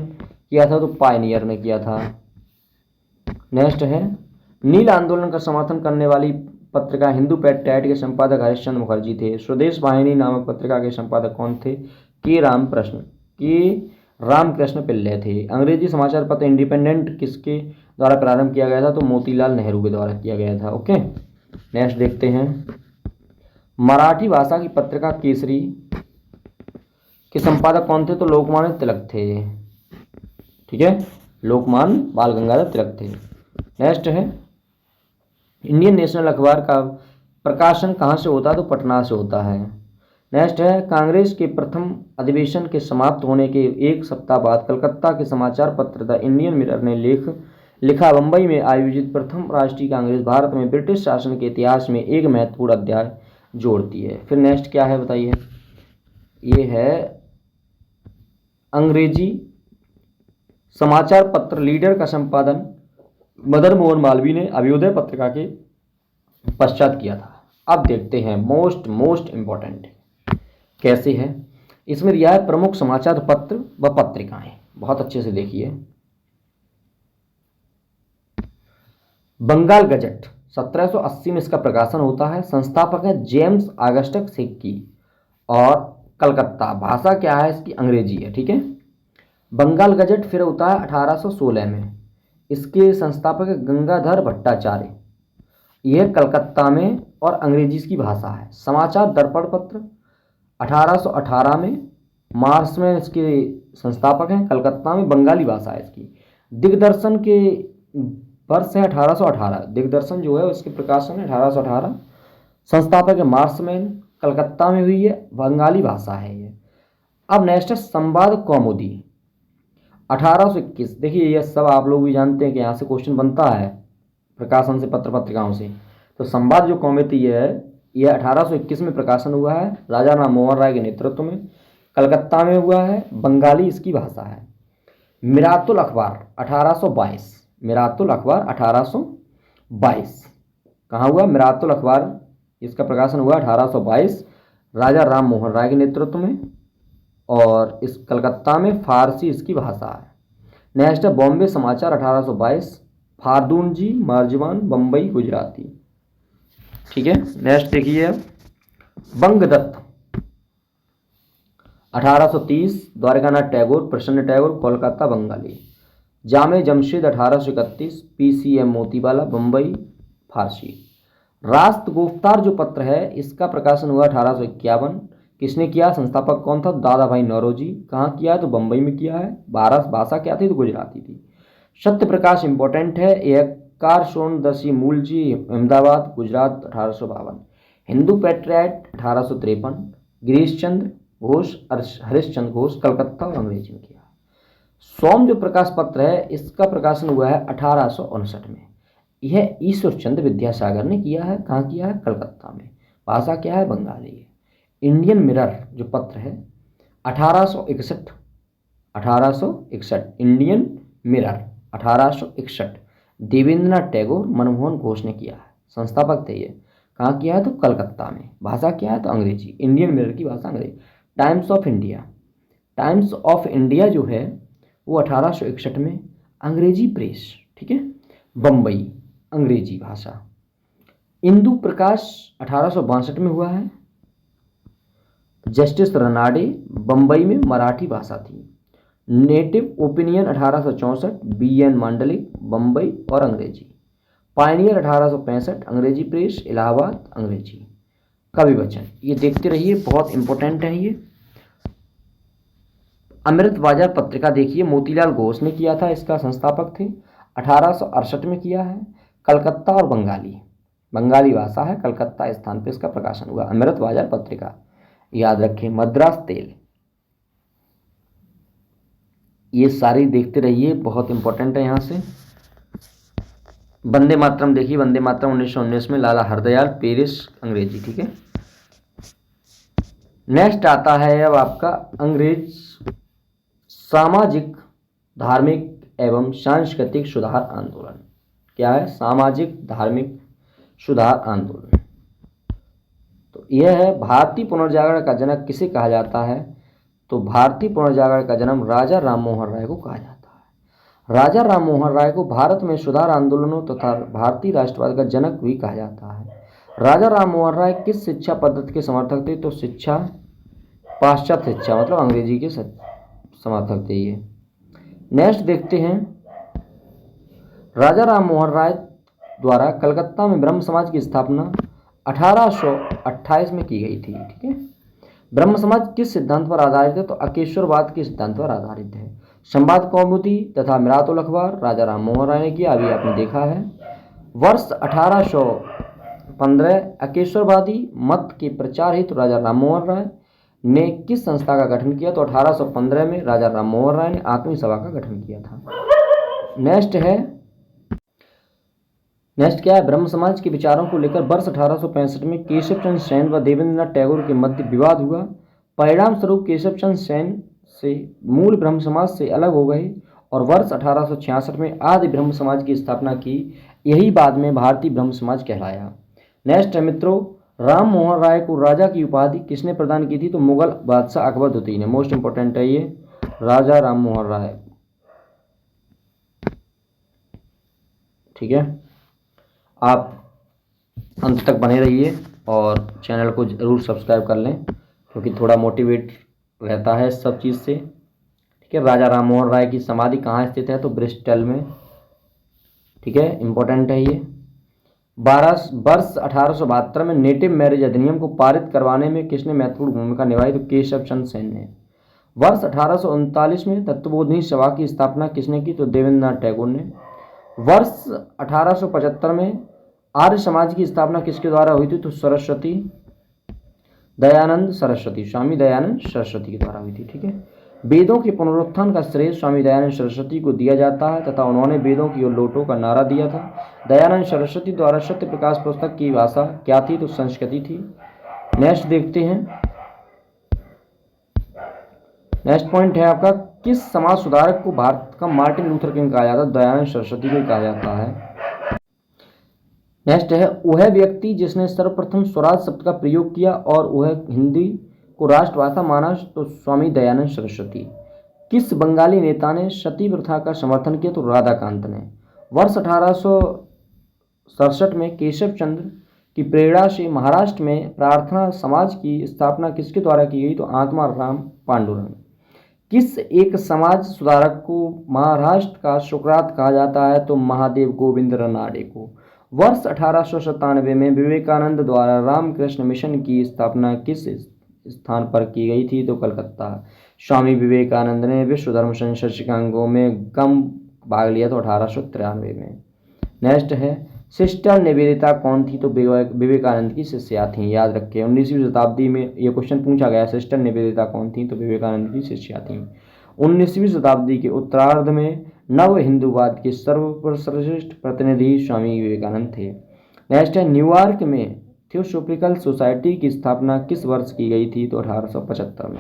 किया था? तो पायनियर ने किया था। नेक्स्ट है, नील आंदोलन का समर्थन करने वाली पत्रिका हिंदू पैट्रियट के संपादक हरिश्चंद्र मुखर्जी थे। स्वदेश वाहिनी नामक पत्रिका के संपादक कौन थे? के राम कृष्ण। कि रामकृष्ण पिल्लै थे। अंग्रेजी समाचार पत्र इंडिपेंडेंट किसके द्वारा प्रारंभ किया गया था? तो मोतीलाल नेहरू के द्वारा किया गया था। ओके, नेक्स्ट देखते हैं। मराठी भाषा की पत्रिका केसरी के संपादक कौन थे? तो लोकमान्य तिलक थे। ठीक है, लोकमान्य बाल गंगाधर तिलक थे। नेक्स्ट है, इंडियन नेशनल अखबार का प्रकाशन कहाँ से होता है? तो पटना से होता है। नेक्स्ट है, कांग्रेस के प्रथम अधिवेशन के समाप्त होने के एक सप्ताह बाद कलकत्ता के समाचार पत्र द इंडियन मिरर ने लिखा, बंबई में आयोजित प्रथम राष्ट्रीय कांग्रेस भारत में ब्रिटिश शासन के इतिहास में एक महत्वपूर्ण अध्याय जोड़ती है। फिर नेक्स्ट क्या है बताइए? ये है अंग्रेजी समाचार पत्र लीडर का संपादन मदन मोहन मालवीय ने अभ्युदय पत्रिका के पश्चात किया था। अब देखते हैं मोस्ट इंपॉर्टेंट कैसे है। इसमें दिया है प्रमुख समाचार पत्र व पत्रिकाएं, बहुत अच्छे से देखिए। बंगाल गजट 1780 में इसका प्रकाशन होता है। संस्थापक है जेम्स ऑगस्टस सिक्की और कलकत्ता। भाषा क्या है इसकी? अंग्रेजी है। ठीक है, बंगाल गजट फिर होता है 1816 में। इसके संस्थापक है गंगाधर भट्टाचार्य। यह कलकत्ता में और अंग्रेजी इसकी भाषा है। समाचार दर्पण पत्र 1818 में। मार्च में इसके संस्थापक हैं। कलकत्ता में, बंगाली भाषा है इसकी। दिग्दर्शन के वर्ष है 1818। दिग्दर्शन जो है उसके प्रकाशन है 1818। संस्थापक है मार्क्समैन। कलकत्ता में हुई है, बंगाली भाषा है ये। अब नेक्स्ट है संवाद कौमुदी 1821। देखिए ये सब आप लोग भी जानते हैं कि यहाँ से क्वेश्चन बनता है प्रकाशन से, पत्र पत्रिकाओं से। तो संवाद जो कौमुदी है यह 1821 में प्रकाशन हुआ है, राजा राम मोहन राय के नेतृत्व में। कलकत्ता में हुआ है, बंगाली इसकी भाषा है। मिरातुल अखबार 1822। मिरातुल अखबार 1822 कहाँ हुआ? मिरातुल अखबार, इसका प्रकाशन हुआ 1822 राजा राम मोहन राय के नेतृत्व में, और इस कलकत्ता में फारसी इसकी भाषा है। नेक्स्ट है बॉम्बे समाचार 1822। फार्दूनजी मार्जवान, बम्बई गुजराती। ठीक है, नेक्स्ट देखिए बंगदत्त 1830। द्वारकानाथ टैगोर, प्रसन्न टैगोर, कोलकाता बंगाली। जामे जमशेद 1831। पीसीएम मोतीबाला, बम्बई फारसी। राष्ट्र गुफ्तार जो पत्र है इसका प्रकाशन हुआ 1851। किसने किया? संस्थापक कौन था? दादा भाई नौरोजी। कहाँ किया है? तो बम्बई में किया है। भाषा क्या थी? तो गुजराती थी। सत्य प्रकाश इंपॉर्टेंट है, एक कारशोन दसी मूलजी, अहमदाबाद गुजरात 1852। हिंदू पैट्रियट 1853। गिरीश चंद्र घोष, हरिश्चंद्र घोष, कलकत्ता और अंग्रेजी में किया। सोम जो प्रकाश पत्र है इसका प्रकाशन हुआ है 1859 में। यह ईश्वर चंद्र विद्यासागर ने किया है। कहाँ किया है? कलकत्ता में। भाषा क्या है? बंगाली है। इंडियन मिरर जो पत्र है 1861। 1861 इंडियन मिरर 1861 देवेंद्रनाथ टैगोर, मनमोहन घोष ने किया है। संस्थापक थे ये। कहाँ किया है? तो कलकत्ता में। भाषा क्या है? तो अंग्रेजी। इंडियन मिरर की भाषा अंग्रेजी। Times of India, times of India जो है वो 1861 में। अंग्रेजी प्रेस, ठीक है, बम्बई अंग्रेजी भाषा। इंदु प्रकाश 1862 में हुआ है। जस्टिस रनाडे, बम्बई में, मराठी भाषा थी। Native opinion 1864। B N Mandlik, Bambai और अंग्रेजी। पायनियर 1865 अंग्रेजी प्रेस, इलाहाबाद अंग्रेजी। कवि वचन ये देखते रहिए, बहुत इंपॉर्टेंट है ये। अमृत बाजार पत्रिका देखिए, मोतीलाल घोष ने किया था, इसका संस्थापक थे। 1868 में किया है। कलकत्ता और बंगाली, बंगाली भाषा है। कलकत्ता स्थान पर इसका प्रकाशन हुआ। अमृत बाजार पत्रिका याद रखें। मद्रास तेल, ये सारी देखते रहिए, बहुत इंपॉर्टेंट है यहाँ से। वंदे मातरम देखिए, वंदे मातरम 1919 में, लाला हरदयाल, पेरिस अंग्रेजी। ठीक है, नेक्स्ट आता है अब आपका अंग्रेज सामाजिक, धार्मिक एवं सांस्कृतिक सुधार आंदोलन। क्या है? सामाजिक धार्मिक सुधार आंदोलन। तो यह है भारतीय पुनर्जागरण का जनक किसे कहा जाता है? तो भारतीय पुनर्जागरण का जन्म राजा राममोहन राय को कहा जाता है। राजा राममोहन राय को भारत में सुधार आंदोलनों तथा भारतीय राष्ट्रवाद का जनक भी कहा जाता है। राजा राममोहन राय किस शिक्षा पद्धति के समर्थक थे? तो शिक्षा, पाश्चात्य शिक्षा मतलब अंग्रेजी के समर्थक थे ये। नेक्स्ट देखते हैं, राजा राम मोहन राय द्वारा कलकत्ता में ब्रह्म समाज की स्थापना 1828 में की गई थी। ठीक है, ब्रह्म समाज किस सिद्धांत पर आधारित है? तो अकेश्वरवाद के सिद्धांत पर आधारित है। संवाद कौमुदी तथा मिरातुल अखबार राजा राम मोहन राय ने किया, अभी आपने देखा है। वर्ष 1815 अकेश्वरवादी मत के प्रचार हेतु राजा राम मोहन राय ने किस संस्था का गठन किया? तो 1815 में राजा राम मोहन राय ने आत्मीय सभा का गठन किया था। नेक्स्ट क्या है? ब्रह्म समाज के विचारों को लेकर वर्ष 1865 में केशव चंद्र सेन व देवेंद्रनाथ टैगोर के मध्य विवाद हुआ। परिणाम स्वरूप केशव चंद्र सेन से मूल ब्रह्म समाज से अलग हो गए और वर्ष 1866 में आदि ब्रह्म समाज की स्थापना की। यही बाद में भारतीय ब्रह्म समाज कहलाया। नेक्स्ट है मित्रों, राम मोहन राय को राजा की उपाधि किसने प्रदान की थी? तो मुगल बादशाह अकबर द्वितीय ने। मोस्ट इंपॉर्टेंट है ये, राजा राम मोहन राय। ठीक है, आप अंत तक बने रहिए और चैनल को जरूर सब्सक्राइब कर लें, क्योंकि थोड़ा मोटिवेट रहता है सब चीज़ से। ठीक है, राजा राम मोहन राय की समाधि कहाँ स्थित है? तो ब्रिस्टल में। ठीक है, इंपॉर्टेंट है ये। वर्ष 1872 में नेटिव मैरिज अधिनियम को पारित करवाने में किसने महत्वपूर्ण भूमिका निभाई? तो केशव चंद्र सेन ने। वर्ष 1839 में तत्वबोधिनी सभा की स्थापना किसने की? तो देवेंद्रनाथ टैगोर ने। वर्ष 1875 में आर्य समाज की स्थापना किसके द्वारा हुई थी? तो सरस्वती दयानंद सरस्वती, स्वामी दयानंद सरस्वती के द्वारा हुई थी। ठीक है, वेदों के पुनरुत्थान का श्रेय स्वामी दयानंद सरस्वती को दिया जाता है तथा उन्होंने वेदों की ओर लौटो का नारा दिया था। दयानंद सरस्वती द्वारा सत्य प्रकाश पुस्तक की भाषा क्या थी? तो संस्कृति थी। नेक्स्ट देखते हैं, नेक्स्ट पॉइंट है आपका, किस समाज सुधारक को भारत का मार्टिन लूथर किंग कहा जाता है? दयानंद सरस्वती को कहा जाता है। नेक्स्ट है, वह व्यक्ति जिसने सर्वप्रथम स्वराज शब्द का प्रयोग किया और वह हिंदी को राष्ट्रभाषा माना? तो स्वामी दयानंद सरस्वती। किस बंगाली नेता ने सती प्रथा का समर्थन किया? तो राधाकांत ने। वर्ष 1867 में केशव चंद्र की प्रेरणा से महाराष्ट्र में प्रार्थना समाज की स्थापना किसके द्वारा की गई? तो आत्मा राम पांडुरंग। किस एक समाज सुधारक को महाराष्ट्र का सुकरात कहा जाता है? तो महादेव गोविंद रनाडे को। वर्ष 1897 में विवेकानंद द्वारा रामकृष्ण मिशन की स्थापना किस स्थान पर की गई थी? तो कलकत्ता। स्वामी विवेकानंद ने विश्व धर्म संसद शिकागो में कम भाग लिया तो 1893 में। नेक्स्ट है, सिस्टर निवेदिता कौन थी? तो विवेकानंद की शिष्या थी। याद रखें, 19वीं शताब्दी में यह क्वेश्चन पूछा गया, सिस्टर निवेदिता कौन थी? तो विवेकानंद की शिष्या थी। 19वीं शताब्दी के उत्तरार्ध में नव हिंदूवाद के सर्वश्रेष्ठ प्रतिनिधि स्वामी विवेकानंद थे। नेक्स्ट है, न्यूयॉर्क में थियोसॉफिकल सोसाइटी की स्थापना किस वर्ष की गई थी? तो 1875 में।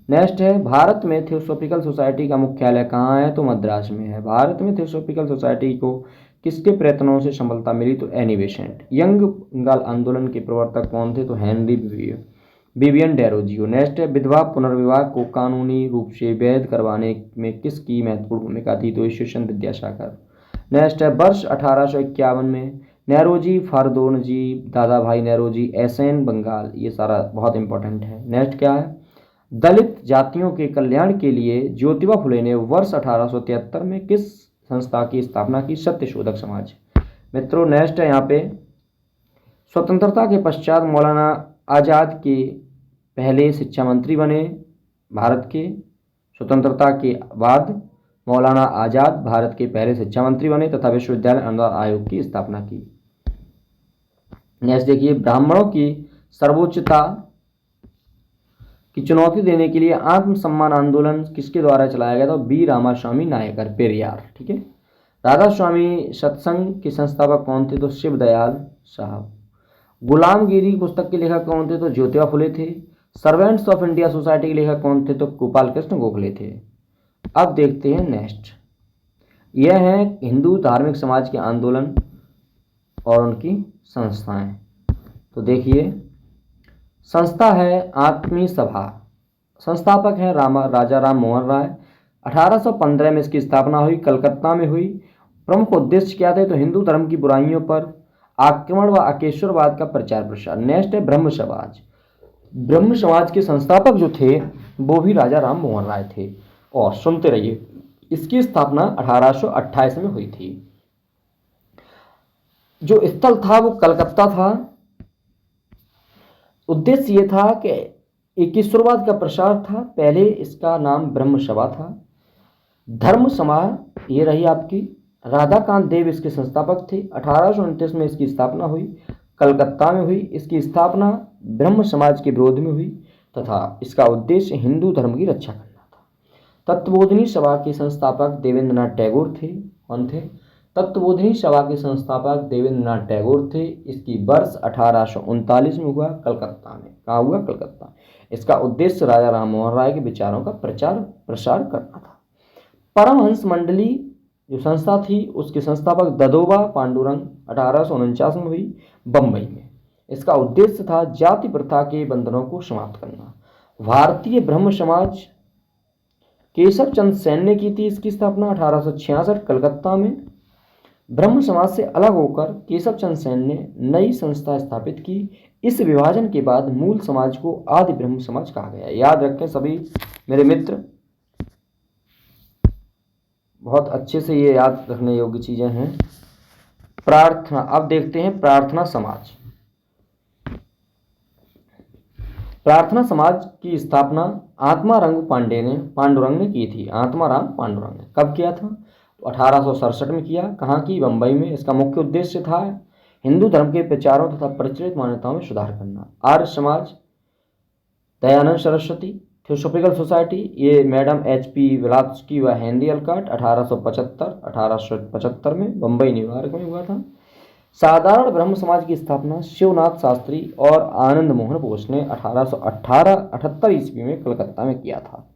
नेक्स्ट है, भारत में थियोसॉफिकल सोसाइटी का मुख्यालय कहाँ है? तो मद्रास में है। भारत में थियोसॉफिकल सोसाइटी को किसके प्रयत्नों से सफलता मिली? तो एनी बेसेंट। यंग बंगाल आंदोलन के प्रवर्तक कौन थे? तो हेनरी विवियन डेरोजियो। नेक्स्ट है, विधवा पुनर्विवाह को कानूनी रूप से वैध करवाने में किसकी महत्वपूर्ण भूमिका थी? तो ईश्वर विद्यासागर। नेक्स्ट है, वर्ष 1851 में नेरोजी फारदोनजी दादा भाई नेरोजी एसएन बंगाल। ये सारा बहुत इंपॉर्टेंट है। नेक्स्ट क्या है, दलित जातियों के कल्याण के लिए ज्योतिबा फुले ने वर्ष 1873 में किस संस्था की स्थापना की? सत्यशोधक समाज। मित्रों नेक्स्ट है यहाँ पे, स्वतंत्रता के पश्चात मौलाना आज़ाद के पहले शिक्षा मंत्री बने भारत के। स्वतंत्रता के बाद मौलाना आज़ाद भारत के पहले शिक्षा मंत्री बने तथा विश्वविद्यालय अनुदान आयोग की स्थापना की। नेक्स्ट देखिए, ब्राह्मणों की सर्वोच्चता की चुनौती देने के लिए आत्मसम्मान आंदोलन किसके द्वारा चलाया गया था? बी रामास्वामी नायकर, पेरियार। ठीक है, राधा स्वामी सत्संग के संस्थापक कौन थे? तो शिवदयाल साहब। गुलामगिरी पुस्तक के लेखक कौन थे? तो ज्योतिबा फुले थे। सर्वेंट्स ऑफ इंडिया सोसाइटी के लेखक कौन थे? तो गोपाल कृष्ण गोखले थे। अब देखते हैं नेक्स्ट, यह है हिंदू धार्मिक समाज के आंदोलन और उनकी संस्थाएं। तो देखिए, संस्था है आत्मीय सभा, संस्थापक है राजा राम मोहन राय। 1815 में इसकी स्थापना हुई, कलकत्ता में हुई। प्रमुख उद्देश्य क्या थे? तो हिंदू धर्म की बुराइयों पर आक्रमण व अकेश्वरवाद का प्रचार प्रसार। नेक्स्ट है ब्रह्म समाज। ब्रह्म समाज के संस्थापक जो थे वो भी राजा राम मोहन राय थे। और सुनते रहिए, इसकी स्थापना 1828 में हुई थी। जो स्थल था वो कलकत्ता था। उद्देश्य ये था कि एकेश्वरवाद का प्रसार था। पहले इसका नाम ब्रह्म सभा था। धर्म समाज ये रही आपकी, राधाकांत देव इसके संस्थापक थे। 1829 में इसकी स्थापना हुई, कलकत्ता में हुई। इसकी स्थापना ब्रह्म समाज के विरोध में हुई तथा इसका उद्देश्य हिंदू धर्म की रक्षा करना था। तत्वबोधिनी सभा के संस्थापक देवेंद्रनाथ टैगोर थे। कौन थे? तत्वबोधिनी सभा के संस्थापक देवेंद्रनाथ टैगोर थे। इसकी वर्ष 1839 में हुआ, कलकत्ता में। कहाँ हुआ? कलकत्ता। इसका उद्देश्य राजा राम मोहन राय के विचारों का प्रचार प्रसार करना था। परमहंस मंडली जो संस्था थी उसके संस्थापक ददोबा पांडुरंग 1849 में हुई, बंबई में। इसका उद्देश्य था जाति प्रथा के बंधनों को समाप्त करना। भारतीय ब्रह्म समाज केशव चंद्र सेन ने की थी इसकी स्थापना 1866 कलकत्ता में। ब्रह्म समाज से अलग होकर केशव चंद्र सेन ने नई संस्था स्थापित की। इस विभाजन के बाद मूल समाज को आदि ब्रह्म समाज कहा गया। याद रखें सभी मेरे मित्र, बहुत अच्छे से ये याद रखने योग्य चीजें हैं। प्रार्थना, अब देखते हैं प्रार्थना समाज। प्रार्थना समाज की स्थापना आत्माराम पांडुरंग ने की थी। आत्माराम पांडुरंग ने कब किया था? तो 1867 में किया। कहाँ की? बंबई में। इसका मुख्य उद्देश्य था हिंदू धर्म के प्रचारों तथा प्रचलित मान्यताओं में सुधार करना। आर्य समाज दयानंद सरस्वती थियोसॉफिकल सोसाइटी, ये मैडम HP ब्लावत्स्की व हेनरी अलकॉट 1875 में बंबई न्यूयॉर्क में हुआ था। साधारण ब्रह्म समाज की स्थापना शिवनाथ शास्त्री और आनंद मोहन बोस ने 1878 ईस्वी में कलकत्ता में किया था।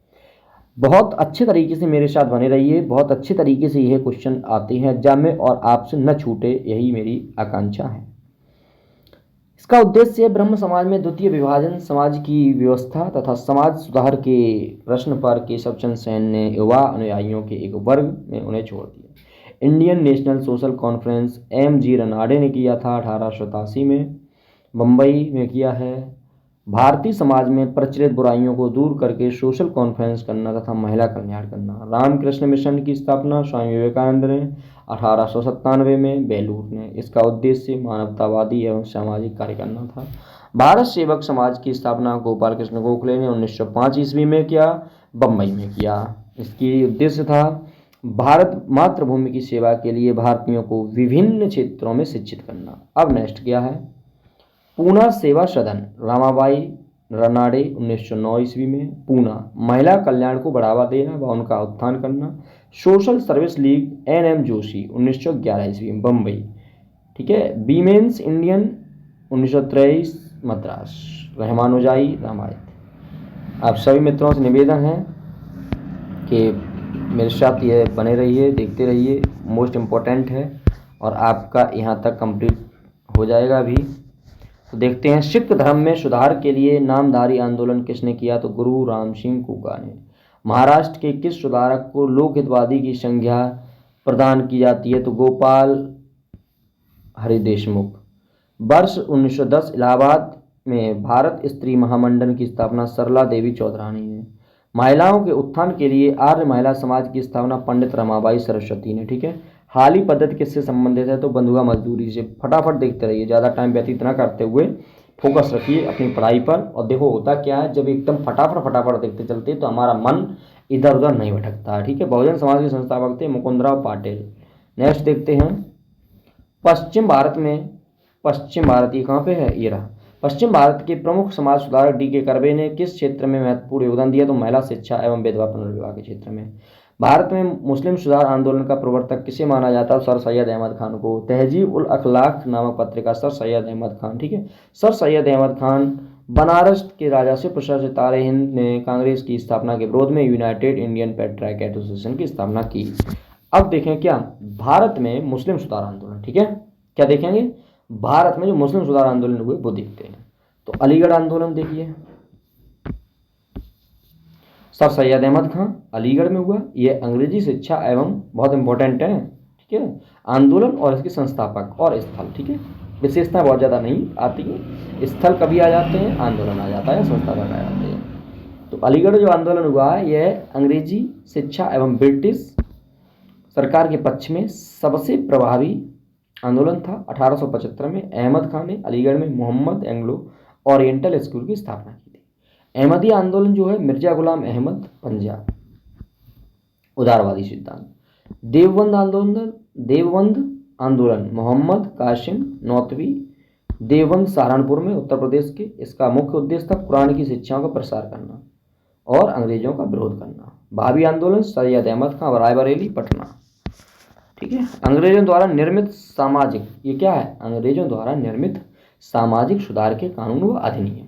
बहुत अच्छे तरीके से मेरे साथ बने रहिए, बहुत अच्छे तरीके से यह क्वेश्चन आते हैं एग्जाम में और आपसे न छूटे, यही मेरी आकांक्षा है। इसका उद्देश्य ब्रह्म समाज में द्वितीय विभाजन, समाज की व्यवस्था तथा समाज सुधार के प्रश्न पर केशव चंद्र सेन ने युवा अनुयायियों के एक वर्ग में उन्हें छोड़ दिया। Indian national social conference MG Ranade ने किया था 1887 में, बंबई में किया है। भारतीय समाज में प्रचलित बुराइयों को दूर करके सोशल कॉन्फ्रेंस करना तथा महिला कल्याण करना। रामकृष्ण मिशन की स्थापना स्वामी विवेकानंद ने 1897 में, बेलूर ने। इसका उद्देश्य मानवतावादी एवं सामाजिक कार्य करना था। भारत सेवक समाज की स्थापना गोपाल कृष्ण गोखले ने 1905 ईस्वी में किया, बंबई में किया। इसकी उद्देश्य था भारत मातृभूमि की सेवा के लिए भारतीयों को विभिन्न क्षेत्रों में शिक्षित करना। अब नेक्स्ट क्या है? पूना सेवा सदन, रामाबाई रनाडे 1909 ईस्वी में, पूना। महिला कल्याण को बढ़ावा देना व उनका उत्थान करना। Social service league NM Joshi 1911 ईस्वी में, बंबई। ठीक है। वीमेंस इंडियन 1923 मद्रास, रहमानुजाई रामायत। आप सभी मित्रों से निवेदन है कि मेरे साथ ये बने रहिए, देखते रहिए, मोस्ट इम्पोर्टेंट है और आपका यहाँ तक कंप्लीट हो जाएगा अभी। तो देखते हैं सिख धर्म में सुधार के लिए नामधारी आंदोलन किसने किया? तो गुरु राम सिंह कूका ने। महाराष्ट्र के किस सुधारक को लोकहितवादी की संज्ञा प्रदान की जाती है? तो गोपाल हरि देशमुख। वर्ष 1910 इलाहाबाद में भारत स्त्री महामंडल की स्थापना सरला देवी चौधरानी ने। महिलाओं के उत्थान के लिए आर्य महिला समाज की स्थापना पंडित रमाबाई सरस्वती ने। ठीक है। हाल ही पद्धति किससे संबंधित है? तो बंधुआ मजदूरी से। फटाफट देखते रहिए, ज़्यादा टाइम व्यतीत न करते हुए फोकस रखिए अपनी पढ़ाई पर। और देखो होता क्या है, जब एकदम फटाफट देखते चलते तो हमारा मन इधर उधर नहीं भटकता है। ठीक है। बहुजन समाज के संस्थापक थे मुकुंदराव पाटिल। नेक्स्ट देखते हैं पश्चिम भारत में, पश्चिम भारत ये कहाँ पे है? ये रहा। पश्चिम भारत के प्रमुख समाज सुधारक DK कर्वे ने किस क्षेत्र में महत्वपूर्ण योगदान दिया? तो महिला शिक्षा एवं विधवा पुनर्विवाह के क्षेत्र में। भारत में मुस्लिम सुधार आंदोलन का प्रवर्तक किसे माना जाता है? सर सैयद अहमद खान को। तहजीब उल अखलाक नामक पत्रिका सर सैयद अहमद खान। ठीक है। सर सैयद अहमद खान बनारस के राजा से प्रसार सितारे हिंद ने कांग्रेस की स्थापना के विरोध में यूनाइटेड इंडियन पैट्रियट एसोसिएशन की स्थापना की। अब देखें क्या भारत में मुस्लिम सुधार आंदोलन। ठीक है। क्या देखेंगे? भारत में जो मुस्लिम सुधार आंदोलन हुए वो देखते हैं। तो अलीगढ़ आंदोलन देखिए, सर सैयद अहमद खान अलीगढ़ में हुआ। ये अंग्रेजी शिक्षा एवं बहुत इंपॉर्टेंट है। ठीक है। आंदोलन और इसके संस्थापक और स्थल। ठीक है। विशेषता बहुत ज़्यादा नहीं आती है। स्थल कभी आ जाते हैं, आंदोलन आ जाता है, संस्थापक आ जाते हैं। तो अलीगढ़ जो आंदोलन हुआ है यह अंग्रेजी शिक्षा एवं ब्रिटिश सरकार के पक्ष में सबसे प्रभावी आंदोलन था। 1875 में अहमद खान ने अलीगढ़ में मोहम्मद एंग्लो ओरिएंटल स्कूल की स्थापना की थी। अहमदी आंदोलन जो है मिर्जा गुलाम अहमद पंजाब, उदारवादी सिद्धांत। देवबंद आंदोलन मोहम्मद कासिम नौतवी, देवबंद सहारनपुर में उत्तर प्रदेश के। इसका मुख्य उद्देश्य था कुरान की शिक्षाओं का प्रसार करना और अंग्रेजों का विरोध करना। भावी आंदोलन सैयद अहमद खान रायबरेली पटना। ठीक है। अंग्रेजों द्वारा निर्मित सामाजिक, ये क्या है? अंग्रेजों द्वारा निर्मित सामाजिक सुधार के कानून व अधिनियम।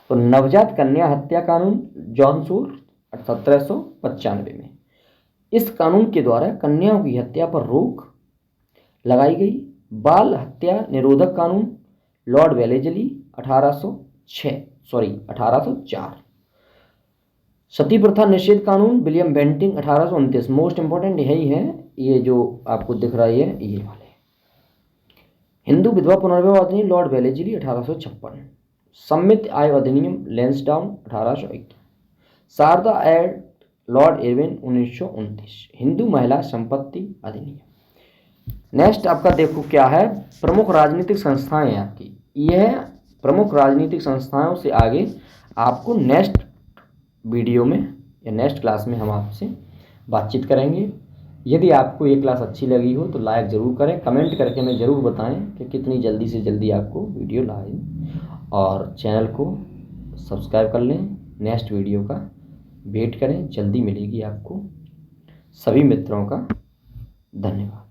तो नवजात कन्या हत्या कानून जॉनसूर 1795 में। इस कानून के द्वारा कन्याओं की हत्या पर रोक लगाई गई। बाल हत्या निरोधक कानून लॉर्ड वेलेजली 1804। सती प्रथा निषेध कानून विलियम बेंटिंग 1829। मोस्ट इंपॉर्टेंट यही है, ये जो आपको दिख रहा है ये वाले। हिंदू विधवा पुनर्विवाह अधिनियम लॉर्ड वेलेजली 1856। सम्मित आय अधिनियम Lansdowne 1821। Sharda act lord Irwin 1929। Hindu महिला संपत्ति अधिनियम। नेक्स्ट आपका देखो क्या है, प्रमुख राजनीतिक संस्थाएं हैं आपकी। यह प्रमुख राजनीतिक संस्थाओं से आगे आपको नेक्स्ट वीडियो में या नेक्स्ट क्लास में हम आपसे बातचीत करेंगे। यदि आपको ये क्लास अच्छी लगी हो तो लाइक ज़रूर करें, कमेंट करके हमें ज़रूर बताएं कि कितनी जल्दी से जल्दी आपको वीडियो लाएं, और चैनल को सब्सक्राइब कर लें। नेक्स्ट वीडियो का वेट करें, जल्दी मिलेगी आपको। सभी मित्रों का धन्यवाद।